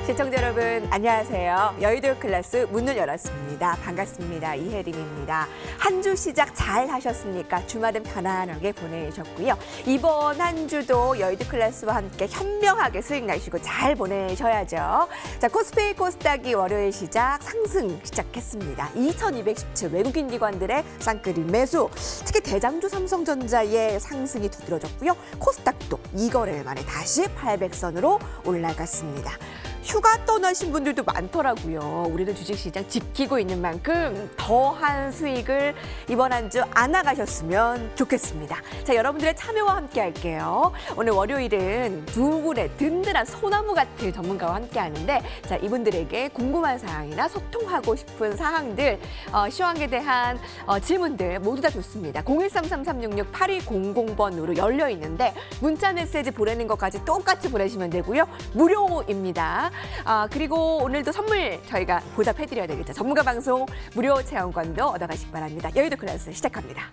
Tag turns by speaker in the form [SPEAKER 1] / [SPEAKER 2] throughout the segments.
[SPEAKER 1] 시청자 여러분 안녕하세요. 여의도 클래스 문을 열었습니다. 반갑습니다. 이혜림입니다. 한 주 시작 잘 하셨습니까? 주말은 편안하게 보내셨고요. 이번 한 주도 여의도 클래스와 함께 현명하게 수익 나시고 잘 보내셔야죠. 자, 코스피 코스닥이 월요일 시작 상승 시작했습니다. 2217 외국인 기관들의 쌍끌이 매수, 특히 대장주 삼성전자의 상승이 두드러졌고요. 코스닥도 2거래일 만에 다시 800선으로 올라갔습니다. 휴가 떠나신 분들도 많더라고요. 우리도 주식시장 지키고 있는 만큼 더한 수익을 이번 한 주 안 나가셨으면 좋겠습니다. 자, 여러분들의 참여와 함께 할게요. 오늘 월요일은 두 분의 든든한 소나무 같은 전문가와 함께 하는데, 자, 이분들에게 궁금한 사항이나 소통하고 싶은 사항들, 시황에 대한 질문들 모두 다 좋습니다. 01333668200번으로 열려 있는데 문자 메시지 보내는 것까지 똑같이 보내시면 되고요. 무료입니다. 그리고 오늘도 선물 저희가 보답해드려야 되겠죠. 전문가 방송 무료 체험권도 얻어가시기 바랍니다. 여의도 클래스 시작합니다.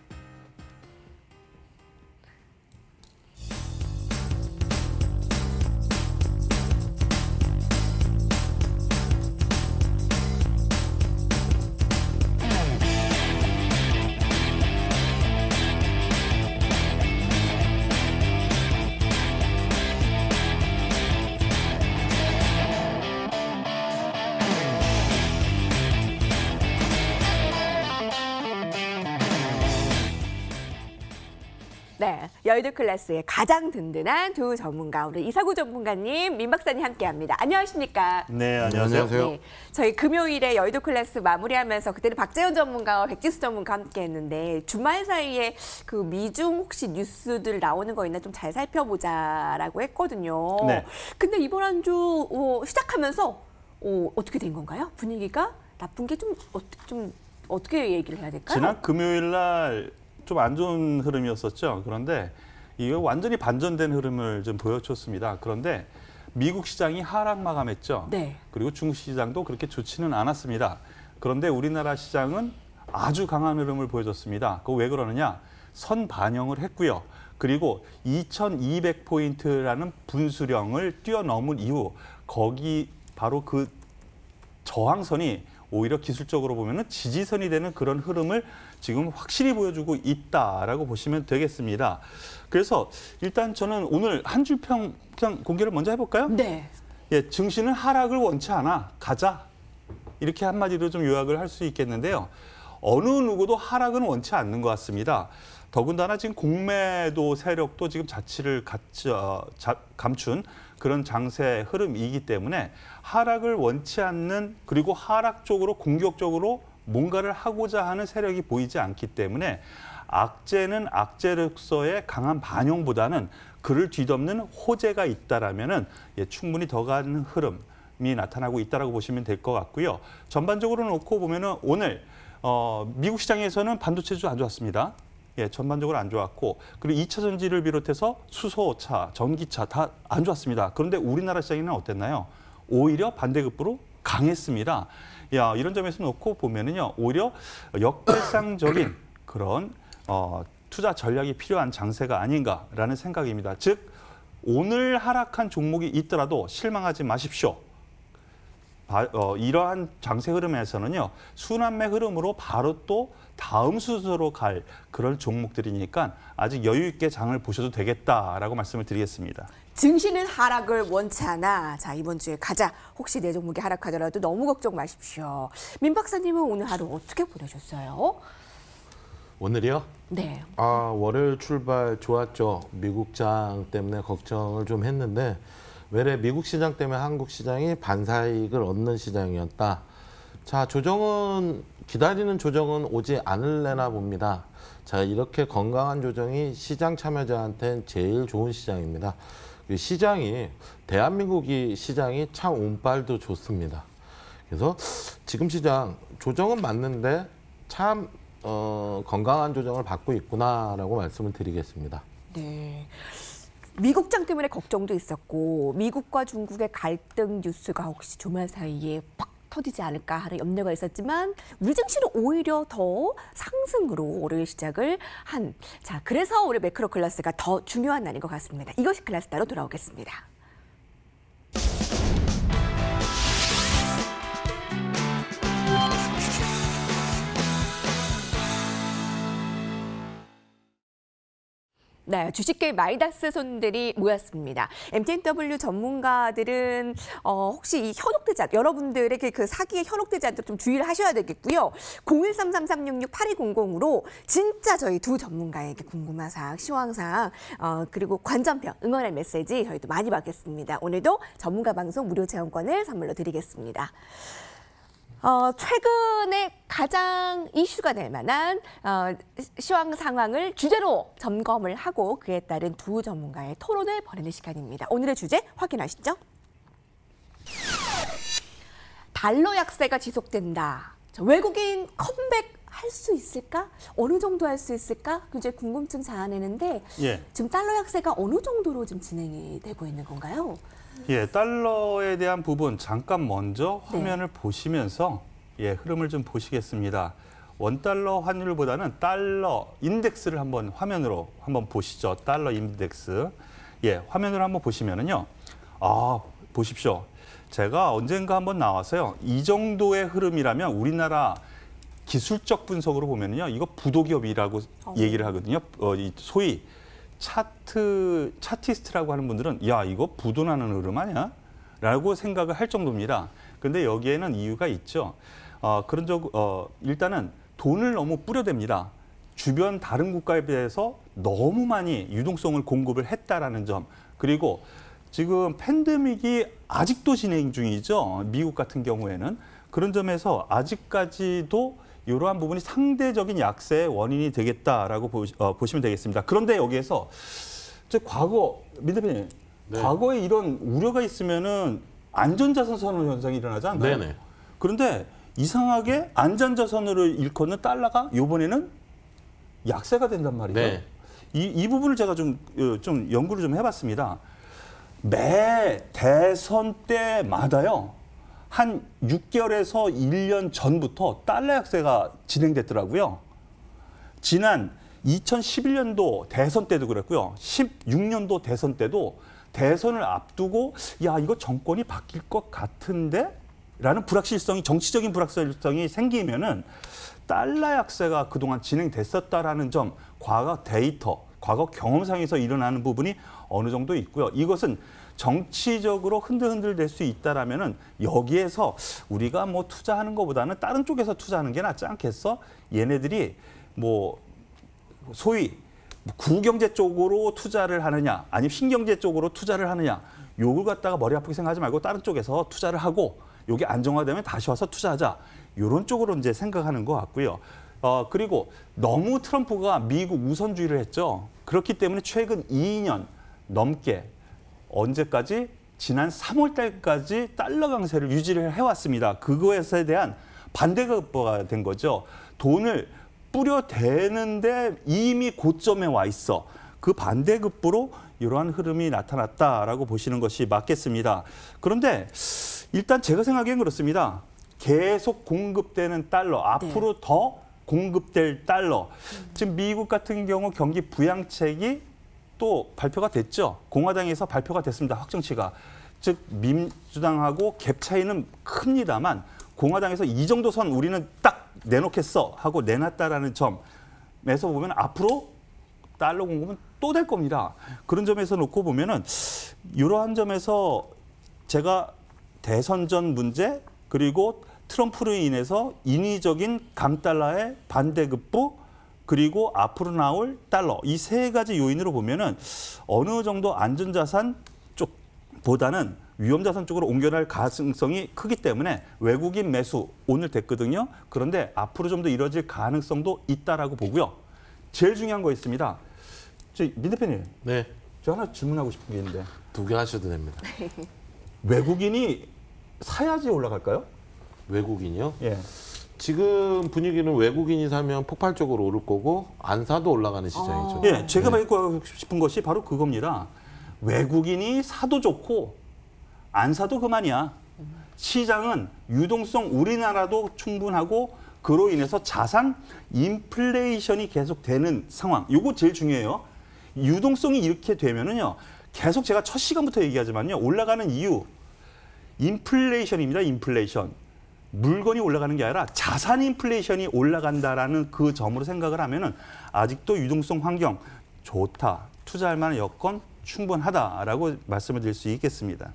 [SPEAKER 1] 네, 여의도 클래스의 가장 든든한 두 전문가, 우리 이사구 전문가님, 민 박사님 함께합니다. 안녕하십니까?
[SPEAKER 2] 네, 안녕하세요.
[SPEAKER 1] 네, 저희 금요일에 여의도 클래스 마무리하면서 그때는 박재현 전문가와 백지수 전문가 함께했는데 주말 사이에 그 미중 혹시 뉴스들 나오는 거 있나 좀 잘 살펴보자라고 했거든요. 네. 근데 이번 한 주 시작하면서 어떻게 된 건가요? 분위기가 나쁜 게 좀 어떻게 얘기를 해야 될까요?
[SPEAKER 2] 지난 금요일 날 좀 안 좋은 흐름이었었죠. 그런데 이거 완전히 반전된 흐름을 좀 보여줬습니다. 그런데 미국 시장이 하락 마감했죠. 네. 그리고 중국 시장도 그렇게 좋지는 않았습니다. 그런데 우리나라 시장은 아주 강한 흐름을 보여줬습니다. 그거 왜 그러느냐? 선 반영을 했고요. 그리고 2200포인트라는 분수령을 뛰어넘은 이후 거기 바로 그 저항선이 오히려 기술적으로 보면은 지지선이 되는 그런 흐름을 지금 확실히 보여주고 있다라고 보시면 되겠습니다. 그래서 일단 저는 오늘 한 줄 평 공개를 먼저 해볼까요?
[SPEAKER 1] 네.
[SPEAKER 2] 예, 증시는 하락을 원치 않아. 가자. 이렇게 한마디로 좀 요약을 할 수 있겠는데요. 어느 누구도 하락은 원치 않는 것 같습니다. 더군다나 지금 공매도 세력도 지금 자치를 감춘 그런 장세 흐름이기 때문에 하락을 원치 않는, 그리고 하락 쪽으로 공격적으로 뭔가를 하고자 하는 세력이 보이지 않기 때문에 악재는 악재로서의 강한 반영보다는 그를 뒤덮는 호재가 있다라면은 충분히 더 가는 흐름이 나타나고 있다라고 보시면 될 것 같고요. 전반적으로 놓고 보면은 오늘 미국 시장에서는 반도체도 안 좋았습니다. 예, 전반적으로 안 좋았고, 그리고 2차 전지를 비롯해서 수소차, 전기차 다 안 좋았습니다. 그런데 우리나라 시장에는 어땠나요? 오히려 반대급부로 강했습니다. 야, 이런 점에서 놓고 보면은요, 오히려 역대상적인 그런 투자 전략이 필요한 장세가 아닌가라는 생각입니다. 즉, 오늘 하락한 종목이 있더라도 실망하지 마십시오. 이러한 장세 흐름에서는요, 순환매 흐름으로 바로 또 다음 순서로 갈 그런 종목들이니까 아직 여유 있게 장을 보셔도 되겠다라고 말씀을 드리겠습니다.
[SPEAKER 1] 증시는 하락을 원치 않아. 자, 이번 주에 가자. 혹시 내 종목이 하락하더라도 너무 걱정 마십시오. 민 박사님은 오늘 하루 어떻게 보내셨어요?
[SPEAKER 3] 오늘이요?
[SPEAKER 1] 네.
[SPEAKER 3] 월요일 출발 좋았죠. 미국장 때문에 걱정을 좀 했는데 외래 미국 시장 때문에 한국 시장이 반사이익을 얻는 시장이었다. 자, 기다리는 조정은 오지 않을래나 봅니다. 자, 이렇게 건강한 조정이 시장 참여자한테는 제일 좋은 시장입니다. 시장이, 대한민국이 시장이 참 운빨도 좋습니다. 그래서 지금 시장 조정은 맞는데 참 건강한 조정을 받고 있구나라고 말씀을 드리겠습니다.
[SPEAKER 1] 네. 미국장 때문에 걱정도 있었고, 미국과 중국의 갈등 뉴스가 혹시 주말 사이에 팍 터지지 않을까 하는 염려가 있었지만 우리 증시는 오히려 더 상승으로 월요일 시작을 한, 자, 그래서 우리 매크로 클래스가 더 중요한 날인 것 같습니다. 이것이 클래스 따로 돌아오겠습니다. 네, 주식계 마이다스 손들이 모였습니다. MTNW 전문가들은 혹시 이 현혹되지 않, 여러분들에게 그 사기에 현혹되지 않도록 좀 주의를 하셔야 되겠고요. 0133-366-8200으로 진짜 저희 두 전문가에게 궁금한 사항, 시황사항, 그리고 관전평, 응원의 메시지 저희도 많이 받겠습니다. 오늘도 전문가 방송 무료 체험권을 선물로 드리겠습니다. 최근에 가장 이슈가 될 만한 시황 상황을 주제로 점검을 하고 그에 따른 두 전문가의 토론을 벌이는 시간입니다. 오늘의 주제 확인하시죠. 달러 약세가 지속된다. 외국인 컴백할 수 있을까? 어느 정도 할 수 있을까? 굉장히 궁금증 자아내는데 지금 달러 약세가 어느 정도로 지금 진행이 되고 있는 건가요?
[SPEAKER 2] 예, 달러에 대한 부분 잠깐 먼저 화면을 보시면서 흐름을 좀 보시겠습니다. 원달러 환율보다는 달러 인덱스를 화면으로 한번 보시죠. 달러 인덱스. 화면으로 한번 보시면은요. 보십시오. 제가 언젠가 한번 나와서요. 이 정도의 흐름이라면 우리나라 기술적 분석으로 보면은요. 이거 부도기업이라고 얘기를 하거든요. 소위 차티스트라고 하는 분들은 야 이거 부도나는 흐름 아니야? 라고 생각을 할 정도입니다. 그런데 여기에는 이유가 있죠. 일단은 돈을 너무 뿌려댑니다. 주변 다른 국가에 비해서 너무 많이 유동성을 공급을 했다라는 점. 그리고 지금 팬데믹이 아직도 진행 중이죠. 미국 같은 경우에는. 그런 점에서 아직까지도 이러한 부분이 상대적인 약세의 원인이 되겠다라고 보시면 되겠습니다. 그런데 여기에서 민 대표님, 과거에 이런 우려가 있으면은 안전자산 선호 현상이 일어나지 않나요?
[SPEAKER 3] 네네.
[SPEAKER 2] 그런데 이상하게 안전자산으로 일컫는 달러가 이번에는 약세가 된단 말이죠.
[SPEAKER 3] 네.
[SPEAKER 2] 이 부분을 제가 좀 연구를 좀 해봤습니다. 매 대선 때마다요. 한 6개월에서 1년 전부터 달러 약세가 진행됐더라고요. 지난 2011년도 대선 때도 그랬고요. 16년도 대선 때도 대선을 앞두고 야 이거 정권이 바뀔 것 같은데? 라는 정치적인 불확실성이 생기면은 달러 약세가 그동안 진행됐었다라는 점, 과거 데이터, 과거 경험상에서 일어나는 부분이 어느 정도 있고요. 이것은 정치적으로 흔들흔들 될 수 있다라면은 여기에서 우리가 뭐 투자하는 것보다는 다른 쪽에서 투자하는 게 낫지 않겠어? 얘네들이 뭐 소위 구경제 쪽으로 투자를 하느냐, 아니면 신경제 쪽으로 투자를 하느냐, 요걸 갖다가 머리 아프게 생각하지 말고 다른 쪽에서 투자를 하고 요게 안정화되면 다시 와서 투자하자. 이런 쪽으로 이제 생각하는 것 같고요. 그리고 너무 트럼프가 미국 우선주의를 했죠. 그렇기 때문에 최근 2년 넘게 언제까지? 지난 3월 달까지 달러 강세를 유지를 해왔습니다. 그거에 대한 반대급부가 된 거죠. 돈을 뿌려대는데 이미 고점에 와 있어. 그 반대급부로 이러한 흐름이 나타났다라고 보시는 것이 맞겠습니다. 그런데 일단 제가 생각엔 그렇습니다. 계속 공급되는 달러, 앞으로 더 공급될 달러. 지금 미국 같은 경우 경기 부양책이 또 발표가 됐죠. 공화당에서 발표가 됐습니다. 확정치가. 즉 민주당하고 갭 차이는 큽니다만 공화당에서 이 정도 선 우리는 딱 내놓겠어 하고 내놨다라는 점에서 보면 앞으로 달러 공급은 또 될 겁니다. 그런 점에서 놓고 보면은 이러한 점에서 제가 대선 전 문제 그리고 트럼프로 인해서 인위적인 강달러의 반대급부 그리고 앞으로 나올 달러 이 세 가지 요인으로 보면은 어느 정도 안전자산 쪽보다는 위험자산 쪽으로 옮겨날 가능성이 크기 때문에 외국인 매수 오늘 됐거든요. 그런데 앞으로 좀 더 이뤄질 가능성도 있다라고 보고요. 제일 중요한 거 있습니다. 민 대표님,
[SPEAKER 3] 네.
[SPEAKER 2] 저 하나 질문하고 싶은 게 있는데
[SPEAKER 3] 2개 하셔도 됩니다.
[SPEAKER 2] 외국인이 사야지 올라갈까요?
[SPEAKER 3] 외국인이요?
[SPEAKER 2] 예.
[SPEAKER 3] 지금 분위기는 외국인이 사면 폭발적으로 오를 거고 안 사도 올라가는 시장이죠.
[SPEAKER 2] 예, 제가 말하고 싶은 것이 바로 그겁니다. 외국인이 사도 좋고 안 사도 그만이야. 시장은 유동성 우리나라도 충분하고 그로 인해서 자산 인플레이션이 계속되는 상황. 이거 제일 중요해요. 유동성이 이렇게 되면은요. 계속 제가 첫 시간부터 얘기하지만요. 올라가는 이유 인플레이션입니다. 인플레이션. 물건이 올라가는 게 아니라 자산 인플레이션이 올라간다라는 그 점으로 생각을 하면은 아직도 유동성 환경 좋다. 투자할 만한 여건 충분하다라고 말씀을 드릴 수 있겠습니다.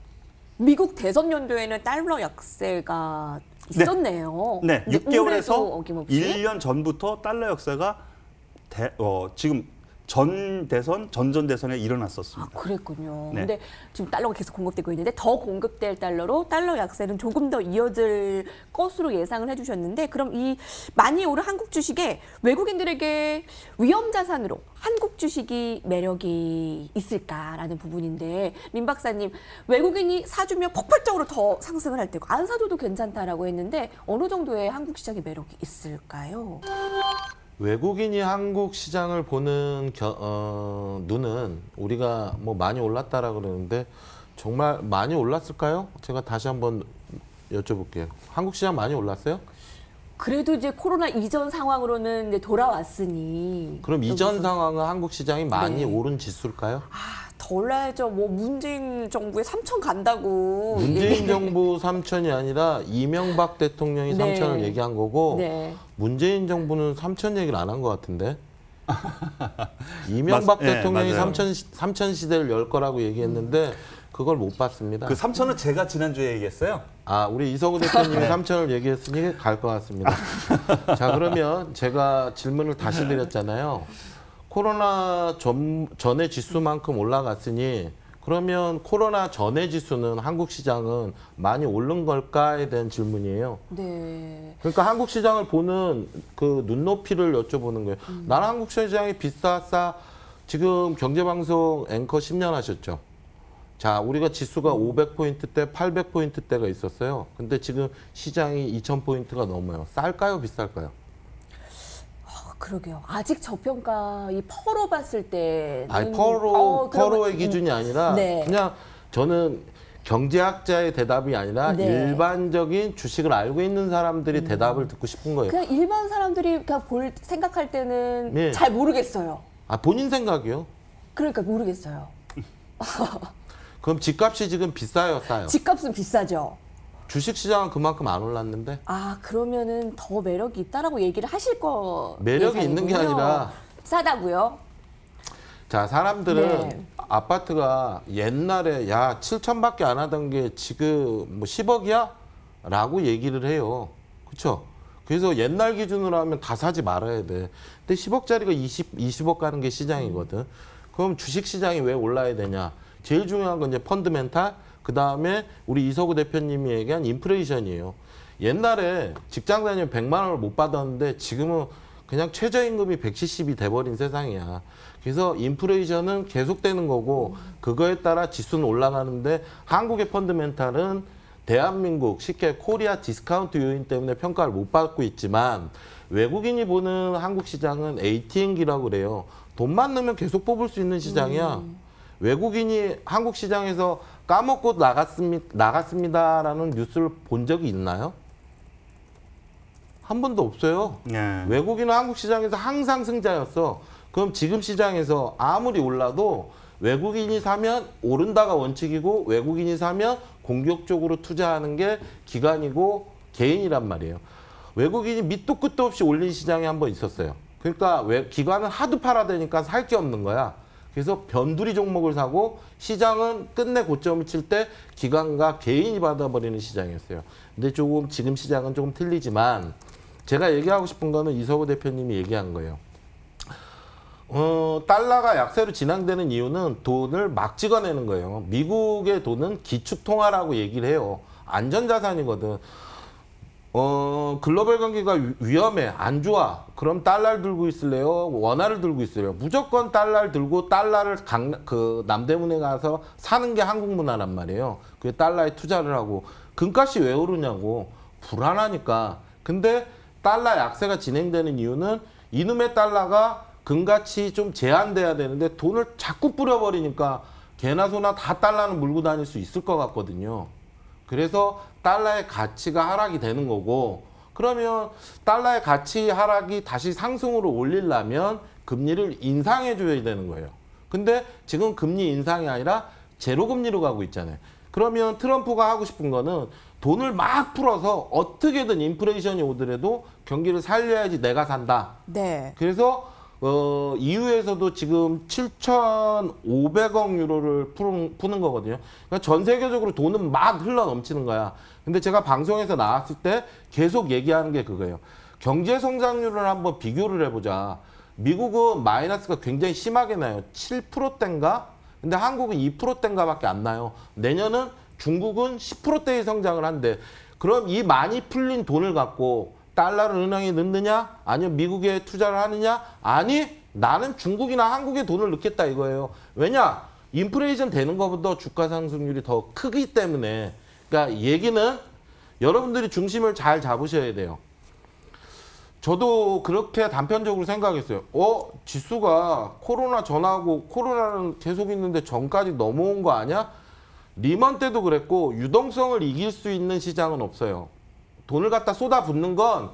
[SPEAKER 1] 미국 대선 연도에는 달러 약세가 있었네요.
[SPEAKER 2] 네,
[SPEAKER 1] 근데
[SPEAKER 2] 6개월에서
[SPEAKER 1] 올해도 어김없이?
[SPEAKER 2] 1년 전부터 달러 역사가 지금 전 대선, 전전 대선에 일어났었습니다.
[SPEAKER 1] 아, 그랬군요.
[SPEAKER 2] 네.
[SPEAKER 1] 근데 지금 달러가 계속 공급되고 있는데 더 공급될 달러로 달러 약세는 조금 더 이어질 것으로 예상을 해주셨는데 그럼 이 많이 오른 한국 주식에 외국인들에게 위험 자산으로 한국 주식이 매력이 있을까라는 부분인데 민 박사님 외국인이 사주면 폭발적으로 더 상승을 할 테고 안 사줘도 괜찮다라고 했는데 어느 정도의 한국 시장의 매력이 있을까요?
[SPEAKER 3] 외국인이 한국 시장을 보는 눈은 우리가 뭐 많이 올랐다라 그러는데 정말 많이 올랐을까요? 제가 다시 한번 여쭤볼게요. 한국 시장 많이 올랐어요?
[SPEAKER 1] 그래도 이제 코로나 이전 상황으로는 이제 돌아왔으니
[SPEAKER 3] 그럼 이전 상황은 한국 시장이 많이
[SPEAKER 1] 네.
[SPEAKER 3] 오른 지수일까요?
[SPEAKER 1] 더 올라야죠. 뭐 문재인 정부에 3천 간다고.
[SPEAKER 3] 문재인 정부 3천이 아니라 이명박 대통령이
[SPEAKER 1] 네.
[SPEAKER 3] 3천을 얘기한 거고
[SPEAKER 1] 네.
[SPEAKER 3] 문재인 정부는 3천 얘기를 안 한 것 같은데. 이명박 대통령이
[SPEAKER 2] 맞아요.
[SPEAKER 3] 3천 시대를 열 거라고 얘기했는데 그걸 못 봤습니다.
[SPEAKER 2] 그 3천은 제가 지난주에 얘기했어요.
[SPEAKER 3] 아, 우리 이성우 대표님이 3천을 얘기했으니 갈 것 같습니다. 자, 그러면 제가 질문을 다시 드렸잖아요. 코로나 전의 지수만큼 올라갔으니 그러면 코로나 전의 지수는 한국 시장은 많이 오른 걸까에 대한 질문이에요.
[SPEAKER 1] 네.
[SPEAKER 3] 그러니까 한국 시장을 보는 그 눈높이를 여쭤보는 거예요. 나는 한국 시장이 비싸 싸 지금 경제방송 앵커 10년 하셨죠. 자, 우리가 지수가 500포인트대, 800포인트대가 있었어요. 근데 지금 시장이 2000포인트가 넘어요. 쌀까요, 비쌀까요?
[SPEAKER 1] 그러게요. 아직 저평가 이 퍼로 봤을 때
[SPEAKER 3] 아니, 퍼로의 기준이 아니라
[SPEAKER 1] 네.
[SPEAKER 3] 그냥 저는 경제학자의 대답이 아니라
[SPEAKER 1] 네.
[SPEAKER 3] 일반적인 주식을 알고 있는 사람들이 대답을 듣고 싶은 거예요.
[SPEAKER 1] 그냥 일반 사람들이 그냥 생각할 때는
[SPEAKER 3] 네.
[SPEAKER 1] 잘 모르겠어요.
[SPEAKER 3] 아, 본인 생각이요?
[SPEAKER 1] 그러니까 모르겠어요.
[SPEAKER 3] 그럼 집값이 지금 비싸요, 싸요?
[SPEAKER 1] 집값은 비싸죠.
[SPEAKER 3] 주식시장은 그만큼 안 올랐는데?
[SPEAKER 1] 아 그러면은 더 매력이 있다라고 얘기를 하실 거
[SPEAKER 3] 매력이 있는 게
[SPEAKER 1] 예상이군요.
[SPEAKER 3] 아니라
[SPEAKER 1] 싸다고요?
[SPEAKER 3] 자, 사람들은
[SPEAKER 1] 네.
[SPEAKER 3] 아파트가 옛날에 야 7천밖에 안 하던 게 지금 뭐 10억이야? 라고 얘기를 해요. 그렇죠? 그래서 옛날 기준으로 하면 다 사지 말아야 돼. 근데 10억짜리가 20억 가는 게 시장이거든. 그럼 주식시장이 왜 올라야 되냐? 제일 중요한 건 이제 펀드멘탈, 그다음에 우리 이석우 대표님이 얘기한 인플레이션이에요. 옛날에 직장 다니면 100만 원을 못 받았는데 지금은 그냥 최저임금이 170이 돼버린 세상이야. 그래서 인플레이션은 계속되는 거고 그거에 따라 지수는 올라가는데 한국의 펀드멘탈은 대한민국 쉽게 코리아 디스카운트 요인 때문에 평가를 못 받고 있지만 외국인이 보는 한국 시장은 ATM기라고 그래요. 돈만 넣으면 계속 뽑을 수 있는 시장이야. 외국인이 한국 시장에서 까먹고 나갔습니다라는 뉴스를 본 적이 있나요? 한 번도 없어요.
[SPEAKER 2] 네.
[SPEAKER 3] 외국인은 한국 시장에서 항상 승자였어. 그럼 지금 시장에서 아무리 올라도 외국인이 사면 오른다가 원칙이고 외국인이 사면 공격적으로 투자하는 게 기관이고 개인이란 말이에요. 외국인이 밑도 끝도 없이 올린 시장이 한 번 있었어요. 그러니까 기관은 하도 팔아대니까 살 게 없는 거야. 그래서 변두리 종목을 사고 시장은 끝내 고점을 칠 때 기관과 개인이 받아버리는 시장이었어요. 근데 조금 지금 시장은 조금 틀리지만 제가 얘기하고 싶은 거는 이석우 대표님이 얘기한 거예요. 달러가 약세로 진행되는 이유는 돈을 막 찍어내는 거예요. 미국의 돈은 기축통화라고 얘기를 해요. 안전자산이거든. 글로벌 경기가 위험해, 안 좋아. 그럼 달러를 들고 있을래요? 원화를 들고 있을래요? 무조건 달러를 들고 달러를 남대문에 가서 사는 게 한국 문화란 말이에요. 그게 달러에 투자를 하고. 금값이 왜 오르냐고. 불안하니까. 근데 달러 약세가 진행되는 이유는 이놈의 달러가 금가치 좀 제한돼야 되는데 돈을 자꾸 뿌려버리니까 개나 소나 다 달러는 물고 다닐 수 있을 것 같거든요. 그래서 달러의 가치가 하락이 되는 거고 그러면 달러의 가치 하락이 다시 상승으로 올리려면 금리를 인상해 줘야 되는 거예요. 근데 지금 금리 인상이 아니라 제로 금리로 가고 있잖아요. 그러면 트럼프가 하고 싶은 거는 돈을 막 풀어서 어떻게든 인플레이션이 오더라도 경기를 살려야지 내가 산다.
[SPEAKER 1] 네.
[SPEAKER 3] 그래서 EU에서도 지금 7,500억 유로를 푸는 거거든요. 그러니까 전 세계적으로 돈은 막 흘러 넘치는 거야. 근데 제가 방송에서 나왔을 때 계속 얘기하는 게 그거예요. 경제 성장률을 한번 비교를 해보자. 미국은 마이너스가 굉장히 심하게 나요. 7%대인가? 근데 한국은 2%대인가밖에 안 나요. 내년은 중국은 10%대의 성장을 한대. 그럼 이 많이 풀린 돈을 갖고 달러를 은행에 넣느냐? 아니면 미국에 투자를 하느냐? 아니, 나는 중국이나 한국에 돈을 넣겠다 이거예요. 왜냐? 인플레이션 되는 것보다 주가 상승률이 더 크기 때문에. 그러니까 얘기는 여러분들이 중심을 잘 잡으셔야 돼요. 저도 그렇게 단편적으로 생각했어요. 지수가 코로나 전하고 코로나는 계속 있는데 전까지 넘어온 거 아니야? 리먼 때도 그랬고 유동성을 이길 수 있는 시장은 없어요. 돈을 갖다 쏟아붓는 건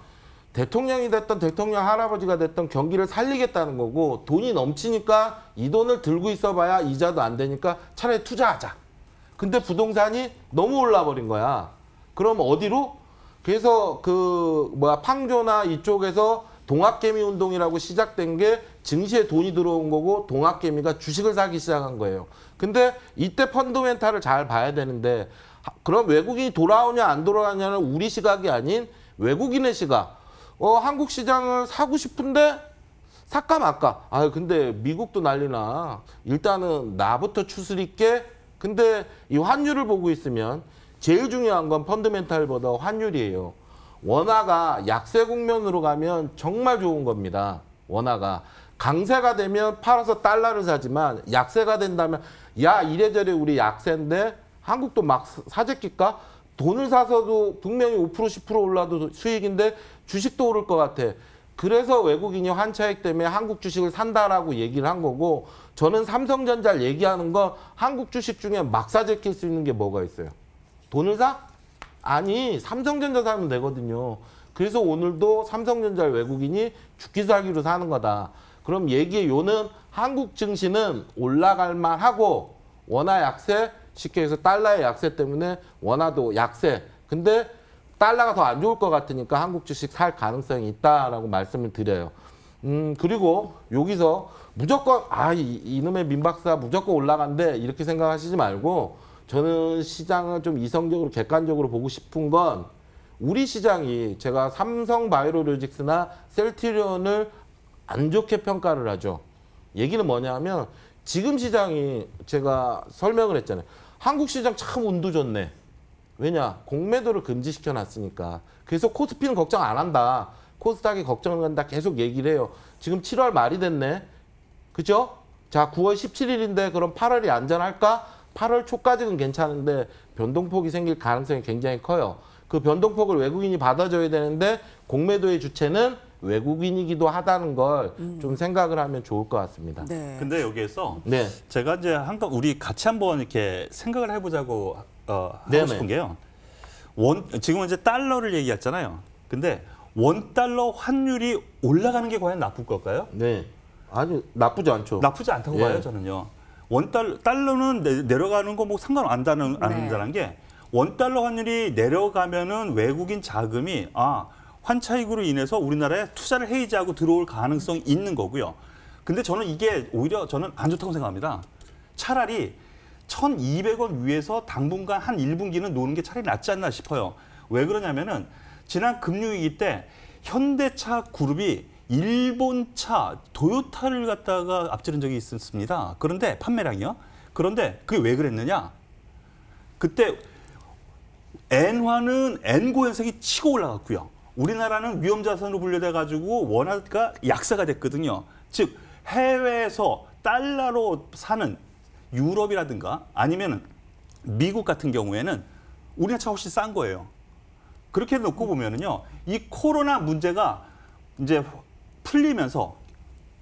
[SPEAKER 3] 대통령이 됐던 대통령 할아버지가 됐던 경기를 살리겠다는 거고 돈이 넘치니까 이 돈을 들고 있어봐야 이자도 안 되니까 차라리 투자하자. 근데 부동산이 너무 올라버린 거야. 그럼 어디로? 그래서 팡조나 이쪽에서 동학개미 운동이라고 시작된 게 증시에 돈이 들어온 거고 동학개미가 주식을 사기 시작한 거예요. 근데 이때 펀더멘탈을 잘 봐야 되는데 그럼 외국인이 돌아오냐 안 돌아오냐는 우리 시각이 아닌 외국인의 시각. 한국 시장을 사고 싶은데 살까 말까. 근데 미국도 난리나. 일단은 나부터 추스릴게. 근데 이 환율을 보고 있으면 제일 중요한 건 펀더멘탈보다 환율이에요. 원화가 약세 국면으로 가면 정말 좋은 겁니다. 원화가. 강세가 되면 팔아서 달러를 사지만 약세가 된다면 야 이래저래 우리 약세인데 한국도 막 사재낄까? 돈을 사서도 분명히 5% 10% 올라도 수익인데 주식도 오를 것 같아. 그래서 외국인이 환차익 때문에 한국 주식을 산다라고 얘기를 한 거고 저는 삼성전자를 얘기하는 건 한국 주식 중에 막 사재낄 수 있는 게 뭐가 있어요? 돈을 사? 아니 삼성전자 사면 되거든요. 그래서 오늘도 삼성전자를 외국인이 죽기 살기로 사는 거다. 그럼 얘기의 요는 한국 증시는 올라갈 만하고 원화 약세, 쉽게 해서 달러의 약세 때문에 원화도 약세. 근데 달러가 더 안 좋을 것 같으니까 한국 주식 살 가능성이 있다라고 말씀을 드려요. 그리고 여기서 무조건 이놈의 민박사 무조건 올라간대 이렇게 생각하시지 말고 저는 시장을 좀 이성적으로 객관적으로 보고 싶은 건 우리 시장이 제가 삼성바이오로직스나 셀트리온을 안 좋게 평가를 하죠. 얘기는 뭐냐면 지금 시장이 제가 설명을 했잖아요. 한국 시장 참 운도 좋네. 왜냐? 공매도를 금지시켜 놨으니까. 그래서 코스피는 걱정 안 한다. 코스닥이 걱정한다. 계속 얘기를 해요. 지금 7월 말이 됐네. 그죠? 자, 9월 17일인데 그럼 8월이 안전할까? 8월 초까지는 괜찮은데 변동폭이 생길 가능성이 굉장히 커요. 그 변동폭을 외국인이 받아줘야 되는데 공매도의 주체는 외국인이기도 하다는 걸 좀 생각을 하면 좋을 것 같습니다.
[SPEAKER 1] 네.
[SPEAKER 2] 근데 여기에서
[SPEAKER 3] 네.
[SPEAKER 2] 제가 이제 우리 같이 한번 이렇게 생각을 해보자고 하고
[SPEAKER 3] 네네.
[SPEAKER 2] 싶은 게요. 지금은 이제 달러를 얘기했잖아요. 근데 원달러 환율이 올라가는 게 과연 나쁠 걸까요?
[SPEAKER 3] 네. 아주 나쁘지 않죠.
[SPEAKER 2] 나쁘지 않다고
[SPEAKER 3] 예.
[SPEAKER 2] 봐요, 저는요. 달러는 내려가는 거 뭐 상관 안 한다는 게 원달러 환율이 내려가면은 외국인 자금이 환차익으로 인해서 우리나라에 투자를 해이지하고 들어올 가능성이 있는 거고요. 근데 저는 이게 오히려 저는 안 좋다고 생각합니다. 차라리 1,200원 위에서 당분간 한 1분기는 노는 게 차라리 낫지 않나 싶어요. 왜 그러냐면은 지난 금융위기 때 현대차 그룹이 일본차 도요타를 갖다가 앞지른 적이 있었습니다. 그런데 판매량이요. 그런데 그게 왜 그랬느냐? 그때 엔화는 엔고 현상이 치고 올라갔고요. 우리나라는 위험자산으로 분류돼 가지고 원화가 약세가 됐거든요. 즉 해외에서 달러로 사는 유럽이라든가 아니면 미국 같은 경우에는 우리나라 차 훨씬 싼 거예요. 그렇게 놓고 보면은요, 이 코로나 문제가 이제 풀리면서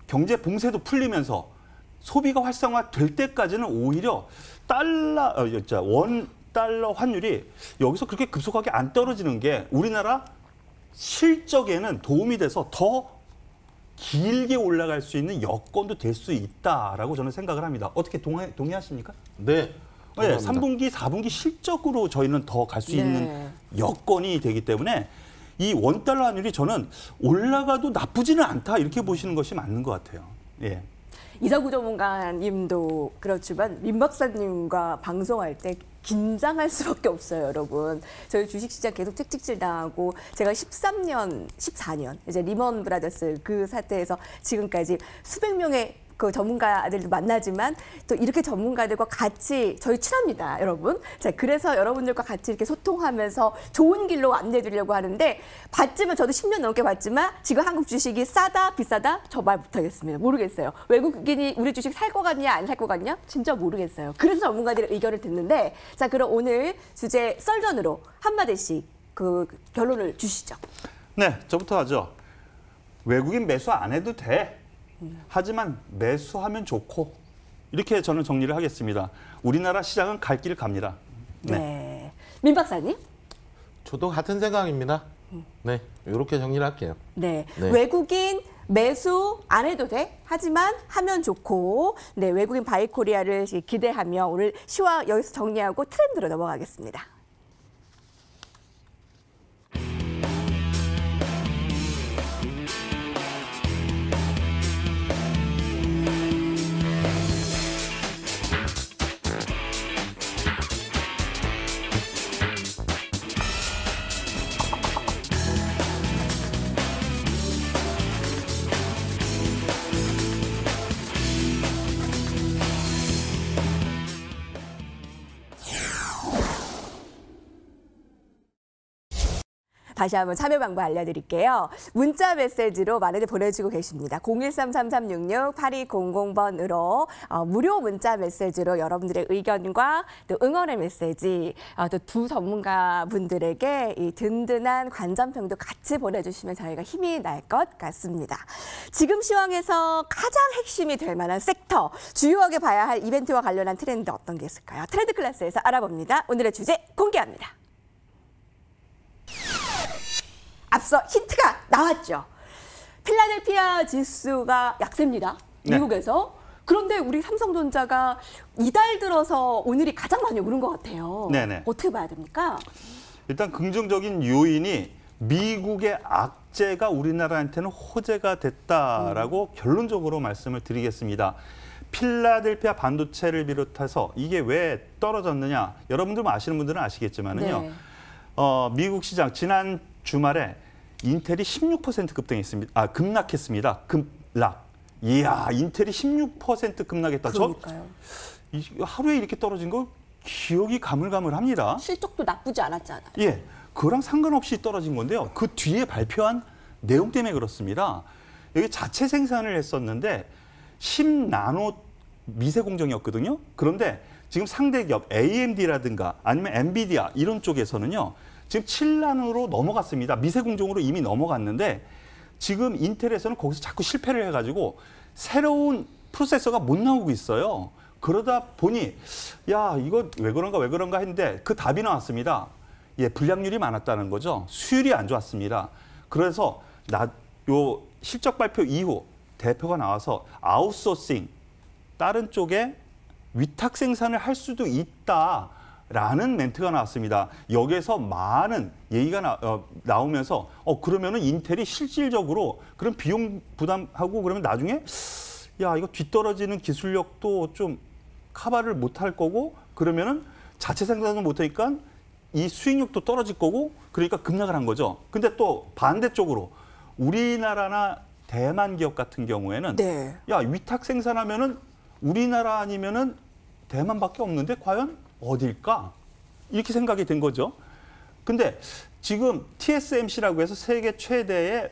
[SPEAKER 2] 경제 봉쇄도 풀리면서 소비가 활성화될 때까지는 오히려 원 달러 환율이 여기서 그렇게 급속하게 안 떨어지는 게 우리나라 실적에는 도움이 돼서 더 길게 올라갈 수 있는 여건도 될 수 있다라고 저는 생각을 합니다. 어떻게 동의하십니까?
[SPEAKER 3] 네.
[SPEAKER 2] 네, 3분기, 4분기 실적으로 저희는 더 갈 수 있는 여건이 되기 때문에 이 원달러 환율이 저는 올라가도 나쁘지는 않다 이렇게 보시는 것이 맞는 것 같아요. 예.
[SPEAKER 1] 이사구 전문가님도 그렇지만 민 박사님과 방송할 때 긴장할 수밖에 없어요, 여러분. 저희 주식시장 계속 책찍질 당하고 제가 13년, 14년 이제 리먼 브라더스 그 사태에서 지금까지 수백 명의 그 전문가들도 만나지만 또 이렇게 전문가들과 같이 저희 친합니다, 여러분. 자, 그래서 여러분들과 같이 이렇게 소통하면서 좋은 길로 안내해 드리려고 하는데 봤지만 저도 10년 넘게 봤지만 지금 한국 주식이 싸다 비싸다 저 말 못하겠습니다. 모르겠어요. 외국인이 우리 주식 살 것 같냐 안 살 것 같냐 진짜 모르겠어요. 그래서 전문가들의 의견을 듣는데 자, 그럼 오늘 주제 썰전으로 한마디씩 그 결론을 주시죠.
[SPEAKER 2] 네, 저부터 하죠. 외국인 매수 안 해도 돼. 하지만 매수하면 좋고 이렇게 저는 정리를 하겠습니다. 우리나라 시장은 갈 길을 갑니다.
[SPEAKER 1] 네. 민 박사님?
[SPEAKER 3] 저도 같은 생각입니다. 네, 이렇게 정리를 할게요.
[SPEAKER 1] 네.
[SPEAKER 3] 네.
[SPEAKER 1] 외국인 매수 안 해도 돼. 하지만 하면 좋고. 네, 외국인 바이코리아를 기대하며 오늘 시황 여기서 정리하고 트렌드로 넘어가겠습니다. 다시 한번 참여 방법 알려드릴게요. 문자 메시지로 많이들 보내주고 계십니다. 013-3366-8200번으로 무료 문자 메시지로 여러분들의 의견과 또 응원의 메시지, 또 두 전문가분들에게 이 든든한 관전평도 같이 보내주시면 저희가 힘이 날 것 같습니다. 지금 시황에서 가장 핵심이 될 만한 섹터, 주요하게 봐야 할 이벤트와 관련한 트렌드 어떤 게 있을까요? 트렌드 클래스에서 알아봅니다. 오늘의 주제 공개합니다. 앞서 힌트가 나왔죠. 필라델피아 지수가 약세입니다. 미국에서. 네. 그런데 우리 삼성전자가 이달 들어서 오늘이 가장 많이 오른 것 같아요.
[SPEAKER 2] 네네.
[SPEAKER 1] 어떻게 봐야 됩니까?
[SPEAKER 2] 일단 긍정적인 요인이 미국의 악재가 우리나라한테는 호재가 됐다라고 결론적으로 말씀을 드리겠습니다. 필라델피아 반도체를 비롯해서 이게 왜 떨어졌느냐. 여러분들 아시는 분들은 아시겠지만은요.
[SPEAKER 1] 네.
[SPEAKER 2] 미국 시장 지난 주말에 인텔이 16% 급등했습니다. 급락했습니다. 급락. 이야, 인텔이 16% 급락했다.
[SPEAKER 1] 그러니까요.
[SPEAKER 2] 하루에 이렇게 떨어진 거 기억이 가물가물합니다.
[SPEAKER 1] 실적도 나쁘지 않았잖아요.
[SPEAKER 2] 예, 그거랑 상관없이 떨어진 건데요. 그 뒤에 발표한 내용 때문에 그렇습니다. 여기 자체 생산을 했었는데 10나노 미세 공정이었거든요. 그런데 지금 상대 기업 AMD라든가 아니면 엔비디아 이런 쪽에서는요. 지금 7나노로 넘어갔습니다. 미세 공정으로 이미 넘어갔는데 지금 인텔에서는 거기서 자꾸 실패를 해가지고 새로운 프로세서가 못 나오고 있어요. 그러다 보니 야 이거 왜 그런가 했는데 그 답이 나왔습니다. 예, 불량률이 많았다는 거죠. 수율이 안 좋았습니다. 그래서 요 실적 발표 이후 대표가 나와서 아웃소싱 다른 쪽에 위탁 생산을 할 수도 있다라는 멘트가 나왔습니다. 여기에서 많은 얘기가 나오면서 그러면은 인텔이 실질적으로 그런 비용 부담하고 그러면 나중에 야 이거 뒤떨어지는 기술력도 좀 커버를 못할 거고 그러면은 자체 생산도 못하니까 이 수익력도 떨어질 거고 그러니까 급락을 한 거죠. 근데 또 반대쪽으로 우리나라나 대만 기업 같은 경우에는
[SPEAKER 1] 네.
[SPEAKER 2] 야 위탁 생산하면은 우리나라 아니면은 대만밖에 없는데 과연 어딜까? 이렇게 생각이 된 거죠. 근데 지금 TSMC라고 해서 세계 최대의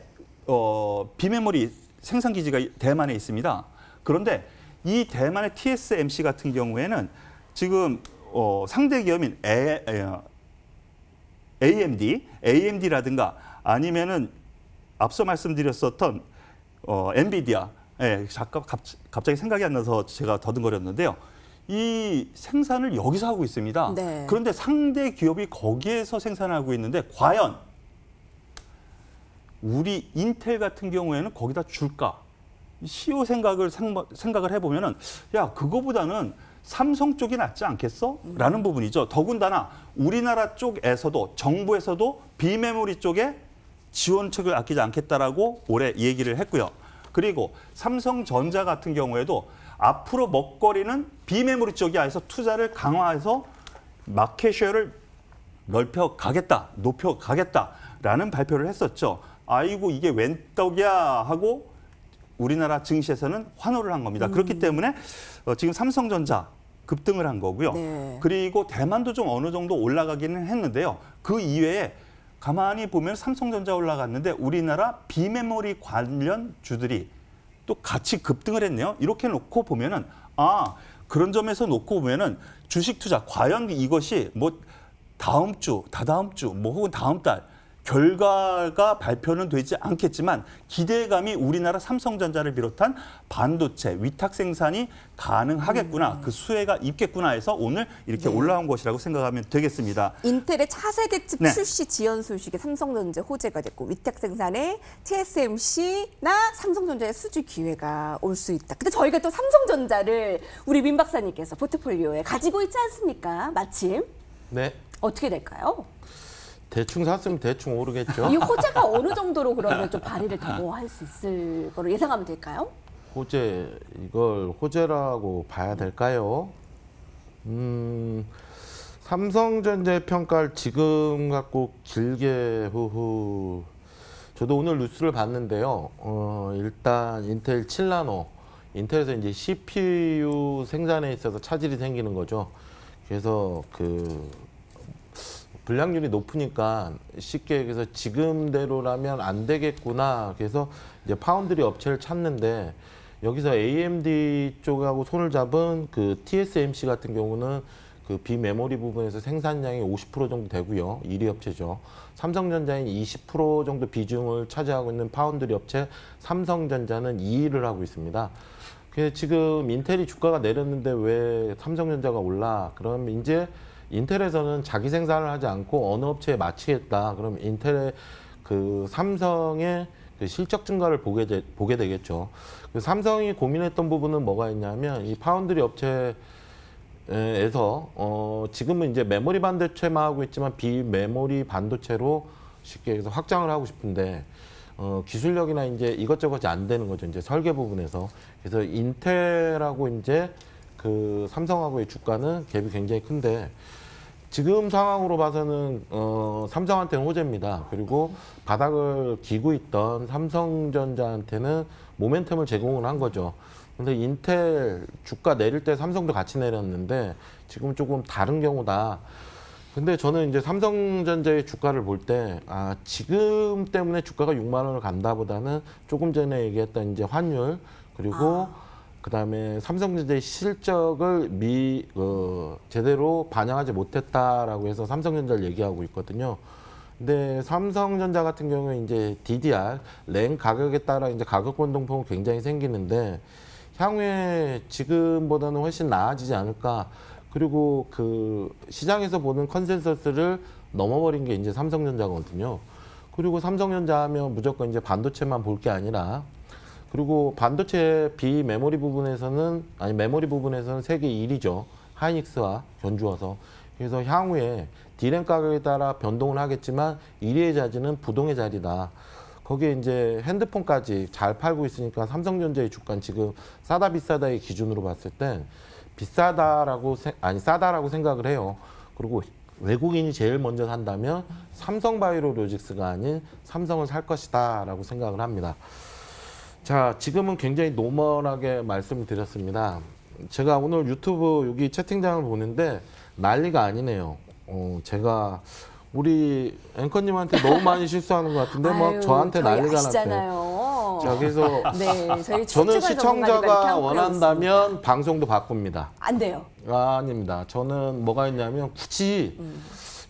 [SPEAKER 2] 비메모리 생산 기지가 대만에 있습니다. 그런데 이 대만의 TSMC 같은 경우에는 지금 상대 기업인 AMD라든가 아니면은 앞서 말씀드렸었던 엔비디아, 갑자기 생각이 안 나서 제가 더듬거렸는데요. 이 생산을 여기서 하고 있습니다.
[SPEAKER 1] 네.
[SPEAKER 2] 그런데 상대 기업이 거기에서 생산하고 있는데 과연 우리 인텔 같은 경우에는 거기다 줄까? CEO 생각을 해보면은 야 그거보다는 삼성 쪽이 낫지 않겠어? 라는 부분이죠. 더군다나 우리나라 쪽에서도 정부에서도 비메모리 쪽에 지원책을 아끼지 않겠다라고 올해 얘기를 했고요. 그리고 삼성전자 같은 경우에도 앞으로 먹거리는 비메모리 쪽에서 투자를 강화해서 마켓쉐어를 넓혀 가겠다, 높여 가겠다라는 발표를 했었죠. 아이고 이게 웬 떡이야 하고 우리나라 증시에서는 환호를 한 겁니다. 그렇기 때문에 지금 삼성전자 급등을 한 거고요.
[SPEAKER 1] 네.
[SPEAKER 2] 그리고 대만도 좀 어느 정도 올라가기는 했는데요. 그 이외에 가만히 보면 삼성전자 올라갔는데 우리나라 비메모리 관련 주들이 또 같이 급등을 했네요. 이렇게 놓고 보면은 그런 점에서 놓고 보면은 주식 투자 과연 이것이 뭐 다음 주, 다다음 주, 뭐 혹은 다음 달 결과가 발표는 되지 않겠지만 기대감이 우리나라 삼성전자를 비롯한 반도체, 위탁 생산이 가능하겠구나, 그 수혜가 있겠구나 해서 오늘 이렇게 올라온 것이라고 생각하면 되겠습니다.
[SPEAKER 1] 인텔의 차세대칩 출시 지연 소식에 삼성전자 호재가 됐고 위탁 생산에 TSMC나 삼성전자의 수주 기회가 올 수 있다. 근데 저희가 또 삼성전자를 우리 민 박사님께서 포트폴리오에 가지고 있지 않습니까? 마침.
[SPEAKER 3] 네.
[SPEAKER 1] 어떻게 될까요?
[SPEAKER 3] 대충 샀으면 대충 오르겠죠.
[SPEAKER 1] 이 호재가 어느 정도로 그러면 좀 발휘를 더 할 수 있을 거로 예상하면 될까요?
[SPEAKER 3] 이걸 호재라고 봐야 될까요? 삼성전자의 평가를 지금 갖고 길게 저도 오늘 뉴스를 봤는데요. 일단 인텔 7나노, 인텔에서 이제 CPU 생산에 있어서 차질이 생기는 거죠. 그래서 불량률이 높으니까 쉽게 얘기해서 지금대로라면 안 되겠구나. 그래서 이제 파운드리 업체를 찾는데 여기서 AMD 쪽하고 손을 잡은 그 TSMC 같은 경우는 그 비메모리 부분에서 생산량이 50% 정도 되고요. 1위 업체죠. 삼성전자는 20% 정도 비중을 차지하고 있는 파운드리 업체 삼성전자는 2위를 하고 있습니다. 그래서 지금 인텔이 주가가 내렸는데 왜 삼성전자가 올라? 그럼 이제 인텔에서는 자기 생산을 하지 않고 어느 업체에 맞추겠다. 그럼 인텔의 삼성의 실적 증가를 보게 되겠죠. 삼성이 고민했던 부분은 뭐가 있냐면 이 파운드리 업체에서 지금은 이제 메모리 반도체만 하고 있지만 비메모리 반도체로 쉽게 해서 확장을 하고 싶은데 기술력이나 이제 이것저것이 안 되는 거죠. 이제 설계 부분에서. 그래서 인텔하고 이제 삼성하고의 주가는 갭이 굉장히 큰데 지금 상황으로 봐서는 삼성한테는 호재입니다. 그리고 바닥을 기고 있던 삼성전자한테는 모멘텀을 제공을 한 거죠. 근데 인텔 주가 내릴 때 삼성도 같이 내렸는데 지금 조금 다른 경우다. 근데 저는 이제 삼성전자의 주가를 볼 때 지금 때문에 주가가 6만 원을 간다보다는 조금 전에 얘기했던 이제 환율 그리고 그다음에 삼성전자의 실적을 제대로 반영하지 못했다라고 해서 삼성전자를 얘기하고 있거든요. 근데 삼성전자 같은 경우에 이제 DDR, 램 가격에 따라 이제 가격 변동폭은 굉장히 생기는데 향후에 지금보다는 훨씬 나아지지 않을까. 그리고 시장에서 보는 컨센서스를 넘어버린 게 이제 삼성전자거든요. 그리고 삼성전자 하면 무조건 이제 반도체만 볼 게 아니라 그리고 반도체 비메모리 부분에서는 메모리 부분에서는 세계 1위죠. 하이닉스와 견주어서. 그래서 향후에 D램 가격에 따라 변동을 하겠지만 1위의 자리는 부동의 자리다. 거기에 이제 핸드폰까지 잘 팔고 있으니까 삼성전자의 주가는 지금 싸다 비싸다의 기준으로 봤을 땐 비싸다라고 싸다라고 생각을 해요. 그리고 외국인이 제일 먼저 산다면 삼성바이오로직스가 아닌 삼성을 살 것이다라고 생각을 합니다. 자, 지금은 굉장히 노멀하게 말씀을 드렸습니다. 제가 오늘 유튜브 여기 채팅장을 보는데 난리가 아니네요. 제가 우리 앵커님한테 너무 많이 실수하는 것 같은데 막 저한테 난리가 났어요. 자, 그래서
[SPEAKER 1] 저희
[SPEAKER 3] 저는 시청자가 원한다면 방송도 바꿉니다.
[SPEAKER 1] 안 돼요.
[SPEAKER 3] 아닙니다. 저는 뭐가 있냐면 굳이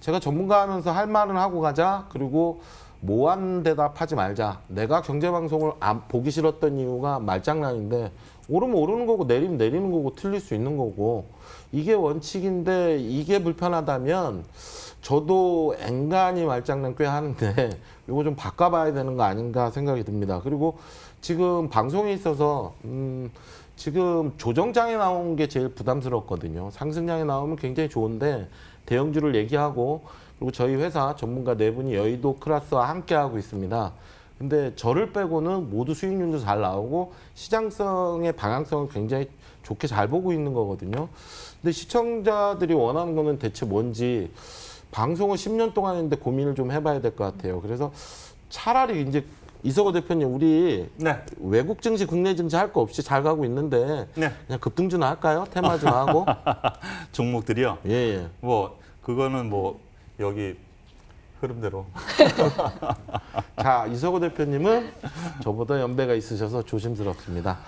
[SPEAKER 3] 제가 전문가 하면서 할 말은 하고 가자. 그리고 모한 대답하지 말자. 내가 경제방송을 보기 싫었던 이유가 말장난인데 오르면 오르는 거고 내리면 내리는 거고 틀릴 수 있는 거고 이게 원칙인데 이게 불편하다면 저도 앵간히 말장난 꽤 하는데 이거 좀 바꿔봐야 되는 거 아닌가 생각이 듭니다. 그리고 지금 방송에 있어서 지금 조정장에 나온 게 제일 부담스럽거든요. 상승장에 나오면 굉장히 좋은데 대형주를 얘기하고 그리고 저희 회사 전문가 4분이 여의도 클래스와 함께 하고 있습니다. 근데 저를 빼고는 모두 수익률도 잘 나오고 시장성의 방향성을 굉장히 좋게 잘 보고 있는 거거든요. 근데 시청자들이 원하는 거는 대체 뭔지 방송을 10년 동안 했는데 고민을 좀 해봐야 될 것 같아요. 그래서 차라리 이제 이석호 대표님, 우리
[SPEAKER 2] 네.
[SPEAKER 3] 외국 증시, 국내 증시 할 거 없이 잘 가고 있는데
[SPEAKER 2] 네.
[SPEAKER 3] 그냥 급등주나 할까요? 테마주나 하고.
[SPEAKER 2] 종목들이요.
[SPEAKER 3] 예, 예.
[SPEAKER 2] 뭐 그거는 뭐 여기 흐름대로.
[SPEAKER 3] 자, 이석호 대표님은 저보다 연배가 있으셔서 조심스럽습니다.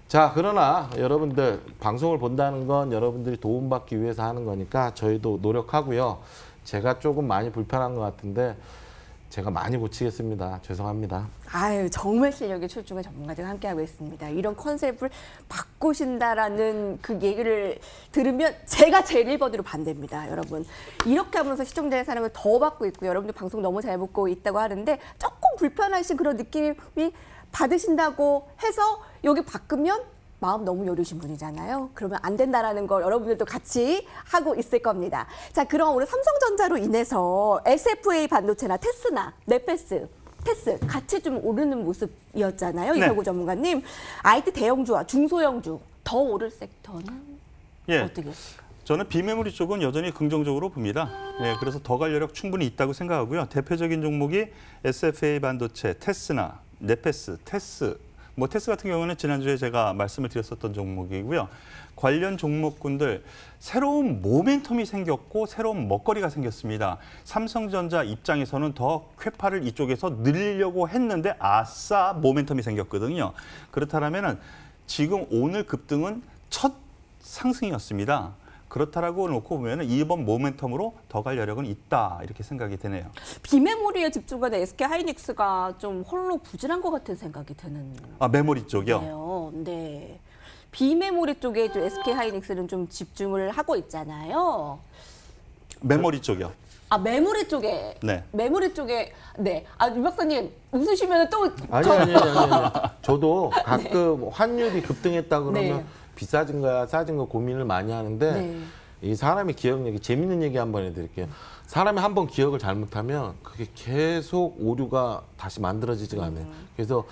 [SPEAKER 3] 자, 그러나 여러분들 방송을 본다는 건 여러분들이 도움받기 위해서 하는 거니까 저희도 노력하고요. 제가 조금 많이 불편한 것 같은데 제가 많이 고치겠습니다. 죄송합니다.
[SPEAKER 1] 아유, 정말 실력이 출중한 전문가들과 함께하고 있습니다. 이런 컨셉을 바꾸신다라는 그 얘기를 들으면 제가 제일 1번으로 반대입니다, 여러분. 이렇게 하면서 시청자의 사랑을 더 받고 있고요. 여러분들 방송 너무 잘 보고 있다고 하는데 조금 불편하신 그런 느낌이 받으신다고 해서 여기 바꾸면 마음 너무 여리신 분이잖아요. 그러면 안 된다라는 걸 여러분들도 같이 하고 있을 겁니다. 자, 그럼 오늘 삼성전자로 인해서 SFA 반도체나 테스나, 네페스, 테스 같이 좀 오르는 모습이었잖아요.
[SPEAKER 2] 네.
[SPEAKER 1] 이석호 전문가님. IT 대형주와 중소형주 더 오를 섹터는
[SPEAKER 2] 예.
[SPEAKER 1] 어떻게 했을까?
[SPEAKER 2] 저는 비메모리 쪽은 여전히 긍정적으로 봅니다. 예, 그래서 더 갈 여력 충분히 있다고 생각하고요. 대표적인 종목이 SFA 반도체, 테스나, 네페스, 테스. 뭐 테스 같은 경우는 지난주에 제가 말씀을 드렸었던 종목이고요. 관련 종목군들 새로운 모멘텀이 생겼고 새로운 먹거리가 생겼습니다. 삼성전자 입장에서는 더 쾌파를 이쪽에서 늘리려고 했는데 아싸 모멘텀이 생겼거든요. 그렇다면 지금 오늘 급등은 첫 상승이었습니다. 그렇다라고 놓고 보면 이번 모멘텀으로 더 갈 여력은 있다 이렇게 생각이 되네요.
[SPEAKER 1] 비메모리에 집중하는 SK 하이닉스가 좀 홀로 부진한 것 같은 생각이 드는.
[SPEAKER 2] 아, 메모리 쪽이요?
[SPEAKER 1] 네요. 네. 비메모리 쪽에 좀 SK 하이닉스는 좀 집중을 하고 있잖아요.
[SPEAKER 2] 메모리 쪽이요.
[SPEAKER 1] 아, 메모리 쪽에.
[SPEAKER 2] 네.
[SPEAKER 1] 메모리 쪽에. 네. 아, 유 박사님 웃으시면 또.
[SPEAKER 3] 아니. 저도 가끔 환율이 급등했다 그러면
[SPEAKER 1] 네.
[SPEAKER 3] 비싸진 거야, 싸진 거 고민을 많이 하는데
[SPEAKER 1] 네.
[SPEAKER 3] 이 사람의 기억력이 재밌는 얘기 한번 해드릴게요. 사람이 한번 기억을 잘못하면 그게 계속 오류가 다시 만들어지지가 않아요. 그래서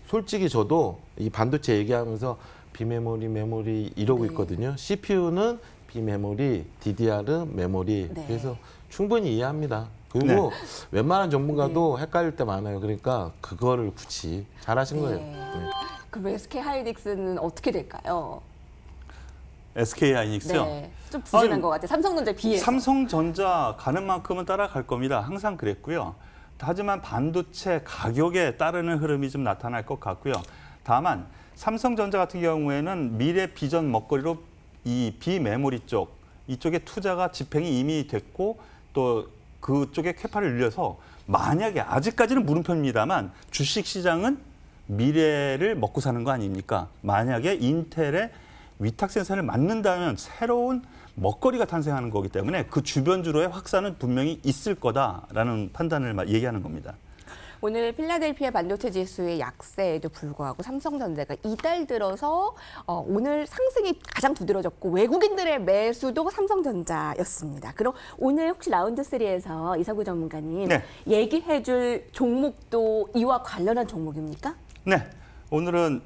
[SPEAKER 3] 솔직히 저도 이 반도체 얘기하면서 비메모리, 메모리 이러고
[SPEAKER 1] 네.
[SPEAKER 3] 있거든요. CPU는 비메모리, DDR은 메모리.
[SPEAKER 1] 네.
[SPEAKER 3] 그래서 충분히 이해합니다. 그리고 웬만한 전문가도 헷갈릴 때 많아요. 그러니까 그거를 굳이 잘하신
[SPEAKER 1] 네.
[SPEAKER 3] 거예요. 네.
[SPEAKER 1] 그럼 SK 하이닉스는 어떻게 될까요?
[SPEAKER 2] SK 하이닉스요?
[SPEAKER 1] 네. 좀 부진한
[SPEAKER 2] 아니,
[SPEAKER 1] 것 같아요. 삼성전자에 비해서.
[SPEAKER 2] 삼성전자 가는 만큼은 따라갈 겁니다. 항상 그랬고요. 하지만 반도체 가격에 따르는 흐름이 좀 나타날 것 같고요. 다만 삼성전자 같은 경우에는 미래 비전 먹거리로 이 비메모리 쪽 이쪽에 투자가 집행이 이미 됐고 또 그쪽에 쾌파를 늘려서 만약에 아직까지는 물음표입니다만 주식시장은 미래를 먹고 사는 거 아닙니까? 만약에 인텔의 위탁 생산을 맞는다면 새로운 먹거리가 탄생하는 거기 때문에 그 주변주로의 확산은 분명히 있을 거다라는 판단을 얘기하는 겁니다.
[SPEAKER 1] 오늘 필라델피아 반도체 지수의 약세에도 불구하고 삼성전자가 이달 들어서 오늘 상승이 가장 두드러졌고 외국인들의 매수도 삼성전자였습니다. 그럼 오늘 혹시 라운드 3에서 이석우 전문가님
[SPEAKER 2] 네.
[SPEAKER 1] 얘기해줄 종목도 이와 관련한 종목입니까?
[SPEAKER 2] 네, 오늘은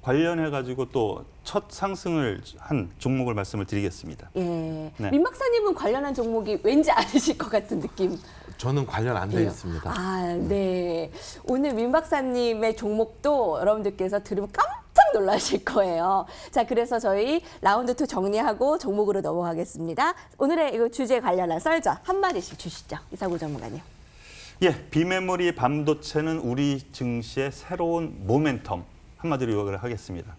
[SPEAKER 2] 관련해가지고 또 첫 상승을 한 종목을 말씀을 드리겠습니다.
[SPEAKER 1] 예,
[SPEAKER 2] 네.
[SPEAKER 1] 민 박사님은 관련한 종목이 왠지 아니실 것 같은 느낌.
[SPEAKER 3] 저는 관련 안 돼 있습니다.
[SPEAKER 1] 아, 네. 오늘 민 박사님의 종목도 여러분들께서 들으면 깜짝 놀라실 거예요. 자, 그래서 저희 라운드 2 정리하고 종목으로 넘어가겠습니다. 오늘의 이거 주제에 관련한 썰전 한마디씩 주시죠. 이석우 전문가님.
[SPEAKER 2] 예, 비메모리 반도체는 우리 증시의 새로운 모멘텀 한마디로 요약을 하겠습니다.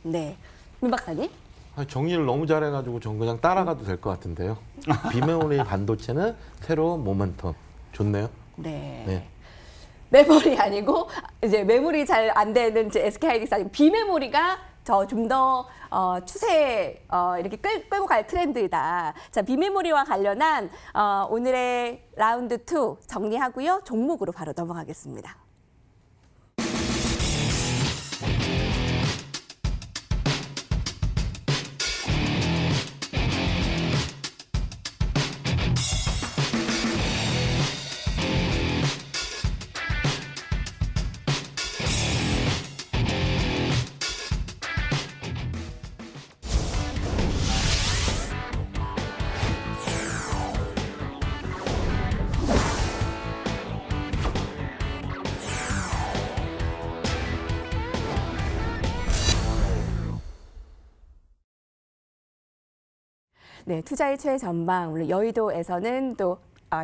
[SPEAKER 1] 네. 민 박사님.
[SPEAKER 3] 아니, 정리를 너무 잘해가지고 전 그냥 따라가도 될 것 같은데요. 비메모리 반도체는 새로운 모멘텀. 좋네요.
[SPEAKER 1] 네.
[SPEAKER 3] 네.
[SPEAKER 1] 메모리 아니고 이제 메모리 잘 안 되는 SK 하이닉스 아니고 비메모리가 좀 더 추세 이렇게 끌고 갈 트렌드이다. 자, 비메모리와 관련한 오늘의 라운드 2 정리하고요. 종목으로 바로 넘어가겠습니다. 네, 투자의 최전방, 물론 여의도에서는 또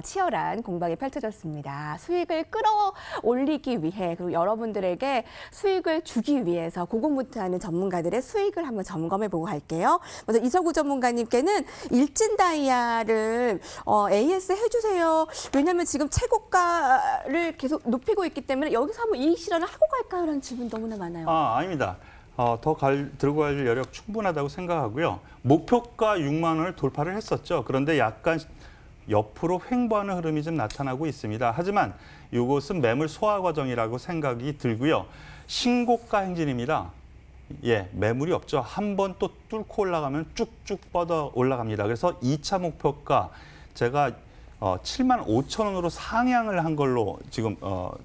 [SPEAKER 1] 치열한 공방이 펼쳐졌습니다. 수익을 끌어올리기 위해 그리고 여러분들에게 수익을 주기 위해서 고군분투하는 전문가들의 수익을 한번 점검해보고 갈게요. 먼저 이서구 전문가님께는 일진다이아를 AS 해주세요. 왜냐하면 지금 최고가를 계속 높이고 있기 때문에 여기서 한번 이익 실현을 하고 갈까요라는 질문 너무나 많아요.
[SPEAKER 2] 아닙니다. 들고 갈 여력 충분하다고 생각하고요. 목표가 6만 원을 돌파를 했었죠. 그런데 약간 옆으로 횡보하는 흐름이 좀 나타나고 있습니다. 하지만 이것은 매물 소화 과정이라고 생각이 들고요. 신고가 행진입니다. 예, 매물이 없죠. 한 번 또 뚫고 올라가면 쭉쭉 뻗어 올라갑니다. 그래서 2차 목표가 제가 7만 5천 원으로 상향을 한 걸로 지금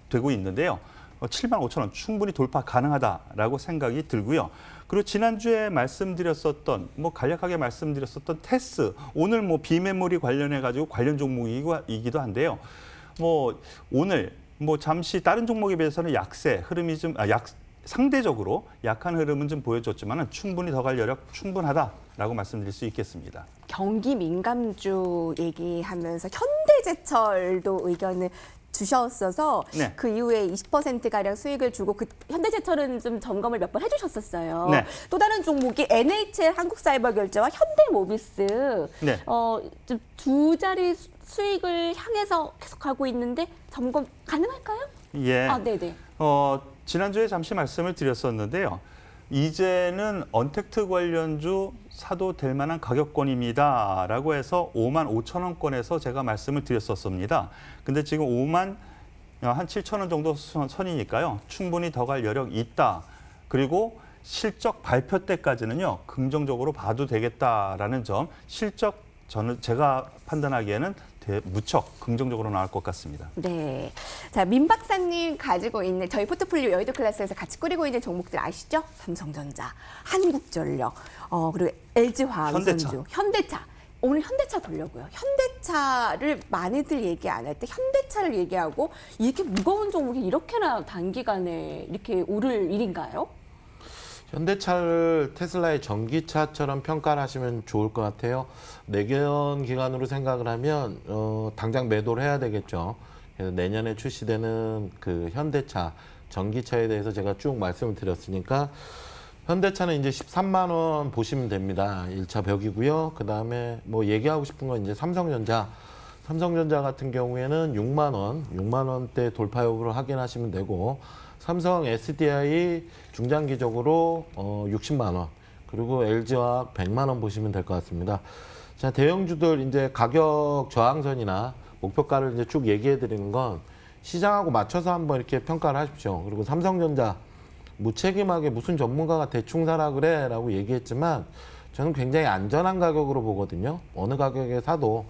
[SPEAKER 2] 되고 있는데요. 7만 5천 원 충분히 돌파 가능하다라고 생각이 들고요. 그리고 지난주에 말씀드렸었던 간략하게 말씀드렸었던 테스 오늘 비메모리 관련해 가지고 관련 종목이기도 한데요. 오늘 잠시 다른 종목에 비해서는 약세 흐름이 좀 상대적으로 약한 흐름은 좀 보여줬지만 충분히 더 갈 여력 충분하다라고 말씀드릴 수 있겠습니다.
[SPEAKER 1] 경기 민감주 얘기하면서 현대제철도 의견을 주셨어서
[SPEAKER 2] 네.
[SPEAKER 1] 그 이후에 20%가량 수익을 주고 그 현대제철은 좀 점검을 몇 번 해주셨었어요.
[SPEAKER 2] 네.
[SPEAKER 1] 또 다른 종목이 NHL 한국사이버결제와 현대모비스
[SPEAKER 2] 네.
[SPEAKER 1] 좀 두 자리 수익을 향해서 계속 가고 있는데 점검 가능할까요?
[SPEAKER 2] 예.
[SPEAKER 1] 네네.
[SPEAKER 2] 지난주에 잠시 말씀을 드렸었는데요. 이제는 언택트 관련주 사도 될 만한 가격권입니다라고 해서 5만 5천 원권에서 제가 말씀을 드렸었습니다. 근데 지금 5만 한 7천 원 정도 선이니까요. 충분히 더 갈 여력이 있다. 그리고 실적 발표 때까지는요. 긍정적으로 봐도 되겠다라는 점. 저는 제가 판단하기에는 무척 긍정적으로 나올 것 같습니다.
[SPEAKER 1] 네. 자, 민 박사님 가지고 있는 저희 포트폴리오 여의도 클래스에서 같이 꾸리고 있는 종목들 아시죠? 삼성전자, 한국전력, 그리고 LG화학선주, 현대차. 오늘 현대차 보려고요. 현대차를 많이들 얘기 안 할 때 현대차를 얘기하고 이렇게 무거운 종목이 이렇게나 단기간에 이렇게 오를 일인가요?
[SPEAKER 3] 현대차를 테슬라의 전기차처럼 평가를 하시면 좋을 것 같아요. 내년 기간으로 생각을 하면 당장 매도를 해야 되겠죠. 그래서 내년에 출시되는 그 현대차, 전기차에 대해서 제가 쭉 말씀을 드렸으니까 현대차는 이제 13만 원 보시면 됩니다. 1차 벽이고요. 그다음에 얘기하고 싶은 건 이제 삼성전자 같은 경우에는 6만 원대 돌파 여부를 확인하시면 되고 삼성 SDI 중장기적으로 60만 원, 그리고 LG화학 100만 원 보시면 될 것 같습니다. 자, 대형주들 이제 가격 저항선이나 목표가를 이제 쭉 얘기해 드리는 건 시장하고 맞춰서 한번 이렇게 평가를 하십시오. 그리고 삼성전자 무책임하게 무슨 전문가가 대충 사라 그래라고 얘기했지만 저는 굉장히 안전한 가격으로 보거든요. 어느 가격에 사도.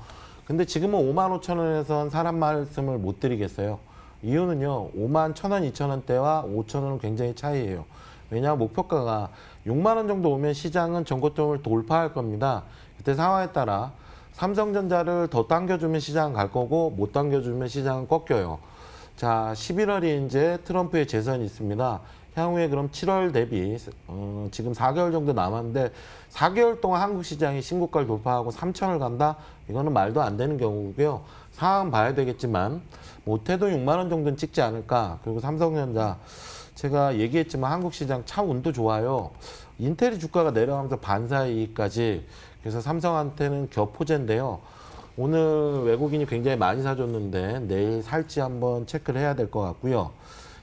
[SPEAKER 3] 근데 지금은 5만 5천 원에선 사람 말씀을 못 드리겠어요. 이유는요. 5만 1,000원, 2,000원대와 5,000원은 굉장히 차이예요. 왜냐하면 목표가가 6만 원 정도 오면 시장은 전고점을 돌파할 겁니다. 그때 상황에 따라 삼성전자를 더 당겨주면 시장은 갈 거고 못 당겨주면 시장은 꺾여요. 자, 11월이 이제 트럼프의 재선이 있습니다. 향후에 그럼 7월 대비 지금 4개월 정도 남았는데 4개월 동안 한국 시장이 신고가를 돌파하고 3천을 간다? 이거는 말도 안 되는 경우고요. 상황 봐야 되겠지만 못해도 6만 원 정도는 찍지 않을까. 그리고 삼성전자 제가 얘기했지만 한국 시장 참 운도 좋아요. 인텔이 주가가 내려가면서 반사이익까지. 그래서 삼성한테는 격포제인데요. 오늘 외국인이 굉장히 많이 사줬는데 내일 살지 한번 체크를 해야 될 것 같고요.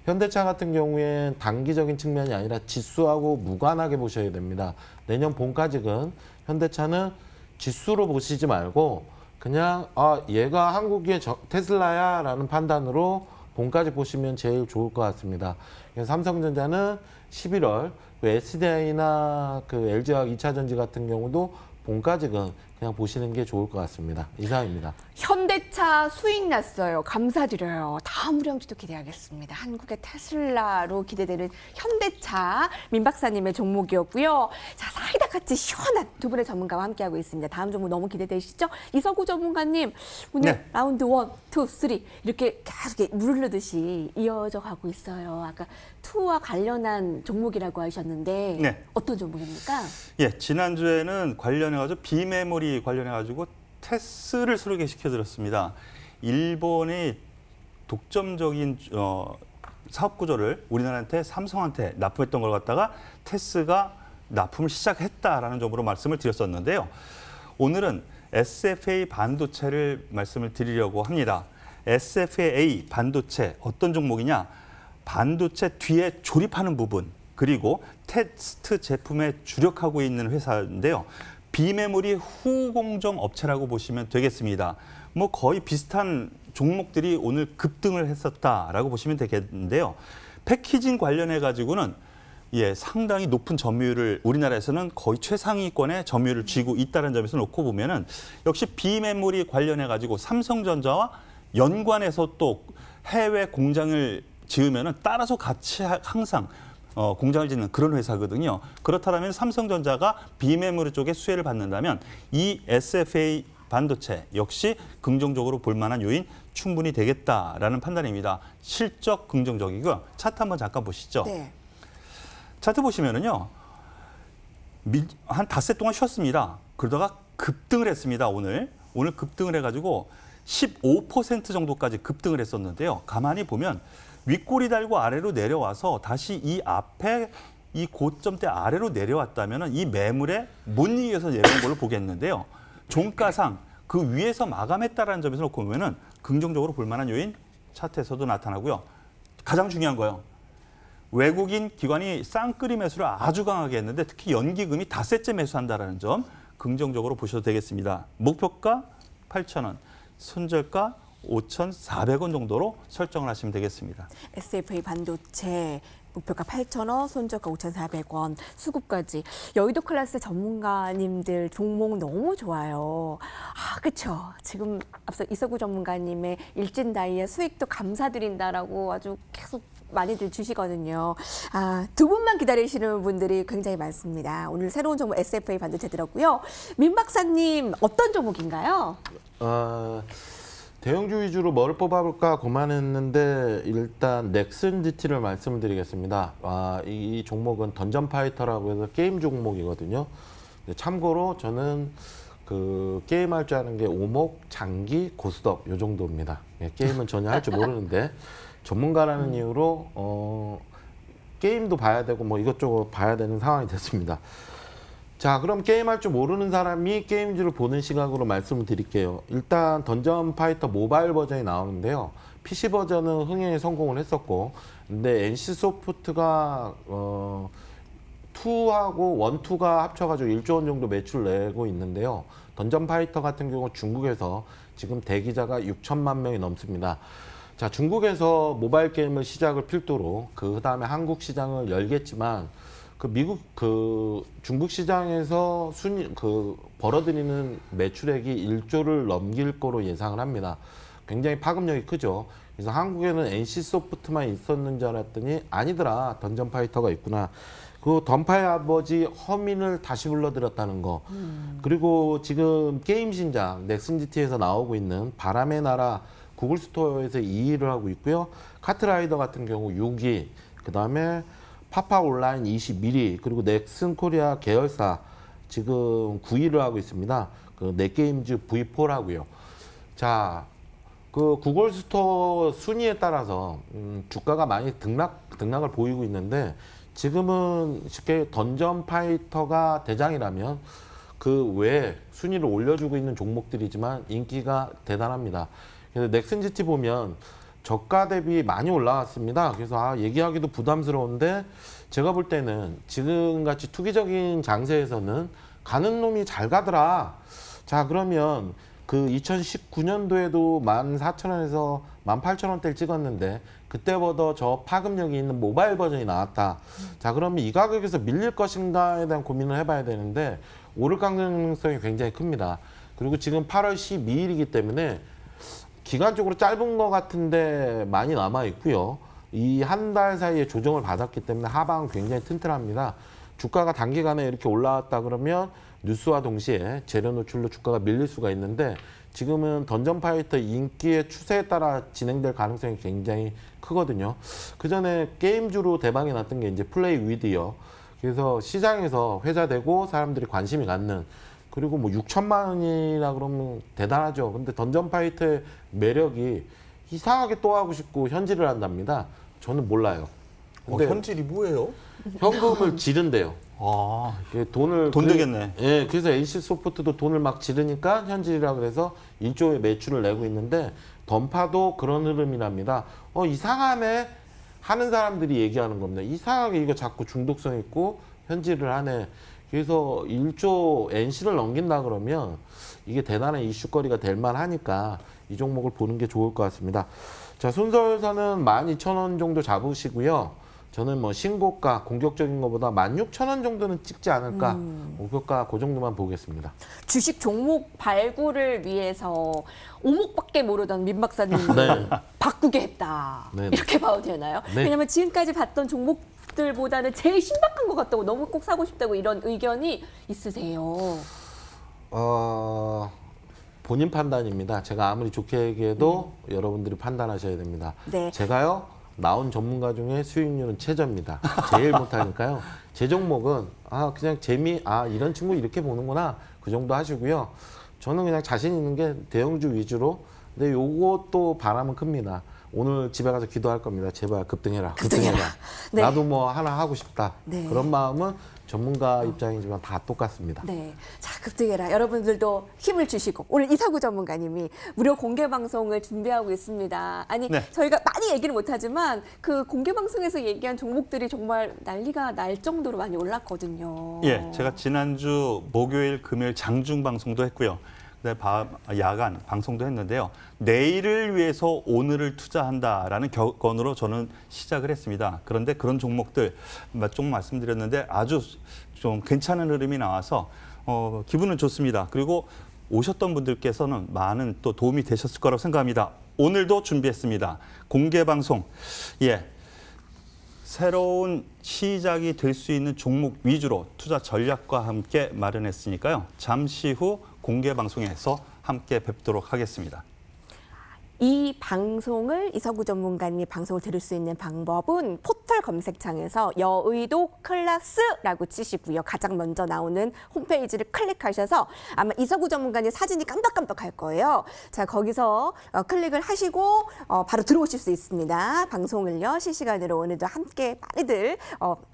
[SPEAKER 3] 현대차 같은 경우엔 단기적인 측면이 아니라 지수하고 무관하게 보셔야 됩니다. 내년 봄까지는 현대차는 지수로 보시지 말고 그냥 얘가 한국의 테슬라야 라는 판단으로 봄까지 보시면 제일 좋을 것 같습니다. 삼성전자는 11월, SDI나 그 LG화학 2차 전지 같은 경우도 봄까지는 그냥 보시는 게 좋을 것 같습니다. 이상입니다.
[SPEAKER 1] 현대차 수익 났어요. 감사드려요. 다음 우량주도 기대하겠습니다. 한국의 테슬라로 기대되는 현대차 민 박사님의 종목이었고요. 자, 사이다 같이 시원한 두 분의 전문가와 함께하고 있습니다. 다음 종목 너무 기대되시죠? 이서구 전문가님, 오늘
[SPEAKER 2] 네.
[SPEAKER 1] 라운드 1, 2, 3 이렇게 계속 물 흐르듯이 이어져 가고 있어요. 아까 투와 관련한 종목이라고 하셨는데
[SPEAKER 2] 네.
[SPEAKER 1] 어떤 종목입니까?
[SPEAKER 2] 예, 지난주에는 관련해가지고 비메모리 메모리 관련해 가지고 테스를 소개시켜 드렸습니다. 일본의 독점적인 사업 구조를 우리나라한테 삼성한테 납품했던 걸 갖다가 테스가 납품을 시작했다라는 점으로 말씀을 드렸었는데요. 오늘은 SFA 반도체를 말씀을 드리려고 합니다. SFA 반도체 어떤 종목이냐? 반도체 뒤에 조립하는 부분 그리고 테스트 제품에 주력하고 있는 회사인데요. 비메모리 후공정 업체라고 보시면 되겠습니다. 뭐 거의 비슷한 종목들이 오늘 급등을 했었다라고 보시면 되겠는데요. 패키징 관련해 가지고는 상당히 높은 점유율을 우리나라에서는 거의 최상위권의 점유율을 쥐고 있다는 점에서 놓고 보면은 역시 비메모리 관련해 가지고 삼성전자와 연관해서 또 해외 공장을 지으면은 따라서 같이 항상 공장을 짓는 그런 회사거든요. 그렇다면 삼성전자가 비메모리 쪽에 수혜를 받는다면 이 SFA 반도체 역시 긍정적으로 볼 만한 요인 충분히 되겠다라는 판단입니다. 실적 긍정적이고요. 차트 한번 잠깐 보시죠.
[SPEAKER 1] 네.
[SPEAKER 2] 차트 보시면은요. 한 닷새 동안 쉬었습니다. 그러다가 급등을 했습니다. 오늘 급등을 해가지고 15% 정도까지 급등을 했었는데요. 가만히 보면 윗꼬리 달고 아래로 내려와서 다시 이 앞에 이 고점대 아래로 내려왔다면 이 매물에 못 이겨서 내려온 걸로 보겠는데요. 종가상 그 위에서 마감했다라는 점에서 놓고 보면은 긍정적으로 볼 만한 요인 차트에서도 나타나고요. 가장 중요한 거요. 외국인 기관이 쌍끌이 매수를 아주 강하게 했는데 특히 연기금이 닷새째 매수한다는 점 긍정적으로 보셔도 되겠습니다. 목표가 8,000원, 손절가 5,400원 정도로 설정을 하시면 되겠습니다.
[SPEAKER 1] SFA 반도체 목표가 8,000원, 손절가 5,400원, 수급까지. 여의도 클래스 전문가님들 종목 너무 좋아요. 그렇죠. 지금 앞서 이서구 전문가님의 일진다이의 수익도 감사드린다라고 아주 계속 많이들 주시거든요. 두 분만 기다리시는 분들이 굉장히 많습니다. 오늘 새로운 종목 SFA 반도체 들었고요. 민 박사님 어떤 종목인가요?
[SPEAKER 3] 대형주 위주로 뭘 뽑아볼까 고민했는데 일단 넥슨 GT를 말씀드리겠습니다. 이 종목은 던전 파이터라고 해서 게임 종목이거든요. 참고로 저는 그 게임할 줄 아는 게 오목, 장기, 고스톱 요 정도입니다. 게임은 전혀 할 줄 모르는데 전문가라는 이유로 게임도 봐야 되고 뭐 이것저것 봐야 되는 상황이 됐습니다. 자, 그럼 게임할 줄 모르는 사람이 게임주를 보는 시각으로 말씀을 드릴게요. 일단 던전 파이터 모바일 버전이 나오는데요. PC 버전은 흥행에 성공을 했었고, 근데 NC소프트가 2하고 1, 2가 합쳐가지고 1조 원 정도 매출 내고 있는데요. 던전 파이터 같은 경우 중국에서 지금 대기자가 6천만 명이 넘습니다. 자, 중국에서 모바일 게임을 시작을 필두로 그 다음에 한국 시장을 열겠지만 중국 시장에서 벌어들이는 매출액이 1조를 넘길 거로 예상을 합니다. 굉장히 파급력이 크죠. 그래서 한국에는 NC소프트만 있었는 줄 알았더니 아니더라. 던전 파이터가 있구나. 그 던파의 아버지 허민을 다시 불러들였다는 거. 그리고 지금 게임 신작 넥슨 GT에서 나오고 있는 바람의 나라 구글 스토어에서 2위를 하고 있고요. 카트라이더 같은 경우 6위, 그 다음에 파파 온라인 21위, 그리고 넥슨 코리아 계열사 지금 9위를 하고 있습니다. 그 넷게임즈 V4라고요. 자, 그 구글 스토어 순위에 따라서 주가가 많이 등락을 보이고 있는데 지금은 쉽게 던전 파이터가 대장이라면 그 외에 순위를 올려주고 있는 종목들이지만 인기가 대단합니다. 그래서 넥슨 GT 보면 저가 대비 많이 올라왔습니다. 그래서 얘기하기도 부담스러운데 제가 볼 때는 지금같이 투기적인 장세에서는 가는 놈이 잘 가더라. 자, 그러면 그 2019년도에도 14,000원에서 18,000원대를 찍었는데 그때보다 저 파급력이 있는 모바일 버전이 나왔다. 자, 그러면 이 가격에서 밀릴 것인가에 대한 고민을 해봐야 되는데 오를 가능성이 굉장히 큽니다. 그리고 지금 8월 12일이기 때문에 기간적으로 짧은 것 같은데 많이 남아 있고요. 이 한 달 사이에 조정을 받았기 때문에 하방은 굉장히 튼튼합니다. 주가가 단기간에 이렇게 올라왔다 그러면 뉴스와 동시에 재료 노출로 주가가 밀릴 수가 있는데 지금은 던전 파이터 인기의 추세에 따라 진행될 가능성이 굉장히 크거든요. 그 전에 게임주로 대박이 났던 게 이제 플레이 위드요. 그래서 시장에서 회자되고 사람들이 관심이 갖는 그리고 뭐 6천만 원이라 그러면 대단하죠. 근데 던전 파이터의 매력이 이상하게 또 하고 싶고 현질을 한답니다. 저는 몰라요. 근데
[SPEAKER 4] 현질이 뭐예요?
[SPEAKER 3] 현금을 지른대요.
[SPEAKER 2] 아,
[SPEAKER 3] 돈을
[SPEAKER 2] 돈 되겠네.
[SPEAKER 3] 예, 그래서 NC 소프트도 돈을 막 지르니까 현질이라 그래서 1조의 매출을 내고 있는데 던파도 그런 흐름이랍니다. 이상하네 하는 사람들이 얘기하는 겁니다. 이상하게 이거 자꾸 중독성 있고 현질을 하네. 그래서 1조 NC를 넘긴다 그러면 이게 대단한 이슈거리가 될 만하니까 이 종목을 보는 게 좋을 것 같습니다. 자, 순서에서는 12,000원 정도 잡으시고요. 저는 뭐 신고가 공격적인 것보다 16,000원 정도는 찍지 않을까. 목표가 그 정도만 보겠습니다.
[SPEAKER 1] 주식 종목 발굴을 위해서 오목밖에 모르던 민 박사님
[SPEAKER 3] 네.
[SPEAKER 1] 바꾸게 했다.
[SPEAKER 3] 네.
[SPEAKER 1] 이렇게 봐도 되나요?
[SPEAKER 3] 네.
[SPEAKER 1] 왜냐하면 지금까지 봤던 종목들보다는 제일 신박한 것 같다고 너무 꼭 사고 싶다고 이런 의견이 있으세요.
[SPEAKER 3] 본인 판단입니다. 제가 아무리 좋게 얘기해도 여러분들이 판단하셔야 됩니다.
[SPEAKER 1] 네.
[SPEAKER 3] 제가요 나온 전문가 중에 수익률은 최저입니다. 제일 못하니까요. 제 종목은 그냥 이런 친구 이렇게 보는구나 그 정도 하시고요. 저는 그냥 자신 있는 게 대형주 위주로. 근데 요것도 바람은 큽니다. 오늘 집에 가서 기도할 겁니다. 제발 급등해라.
[SPEAKER 1] 급등해라. 네.
[SPEAKER 3] 나도 뭐 하나 하고 싶다.
[SPEAKER 1] 네.
[SPEAKER 3] 그런 마음은 전문가 입장이지만 다 똑같습니다.
[SPEAKER 1] 네. 자, 급등해라. 여러분들도 힘을 주시고 오늘 이사구 전문가님이 무료 공개 방송을 준비하고 있습니다. 아니,
[SPEAKER 2] 네.
[SPEAKER 1] 저희가 많이 얘기를 못하지만 그 공개 방송에서 얘기한 종목들이 정말 난리가 날 정도로 많이 올랐거든요.
[SPEAKER 2] 예, 제가 지난주 목요일, 금요일 장중 방송도 했고요. 네, 야간 방송도 했는데요. 내일을 위해서 오늘을 투자한다라는 격언으로 저는 시작을 했습니다. 그런데 그런 종목들 좀 말씀드렸는데 아주 좀 괜찮은 흐름이 나와서 기분은 좋습니다. 그리고 오셨던 분들께서는 많은 또 도움이 되셨을 거라고 생각합니다. 오늘도 준비했습니다. 공개 방송. 예. 새로운 시작이 될 수 있는 종목 위주로 투자 전략과 함께 마련했으니까요. 잠시 후 공개 방송에서 함께 뵙도록 하겠습니다.
[SPEAKER 1] 이 방송을 이서구 전문가님 방송을 들을 수 있는 방법은 포털 검색창에서 여의도 클래스라고 치시고요. 가장 먼저 나오는 홈페이지를 클릭하셔서 아마 이서구 전문가님 사진이 깜빡깜빡할 거예요. 자, 거기서 클릭을 하시고 바로 들어오실 수 있습니다. 방송을요. 실시간으로 오늘도 함께 많이들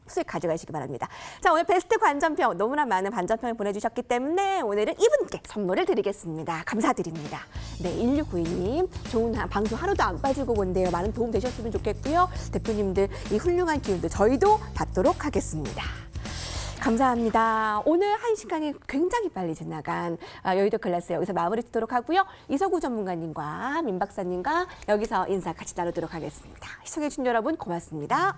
[SPEAKER 1] 수익 가져가시기 바랍니다. 자, 오늘 베스트 관전평 너무나 많은 관전평을 보내주셨기 때문에 오늘은 이분께 선물을 드리겠습니다. 감사드립니다. 네, 1692님 좋은 방송 하루도 안 빠지고 본대요. 많은 도움 되셨으면 좋겠고요. 대표님들 이 훌륭한 기운도 저희도 받도록 하겠습니다. 감사합니다. 오늘 1시간이 굉장히 빨리 지나간 여의도 클래스 여기서 마무리 짓도록 하고요. 이서구 전문가님과 민 박사님과 여기서 인사 같이 나누도록 하겠습니다. 시청해주신 여러분 고맙습니다.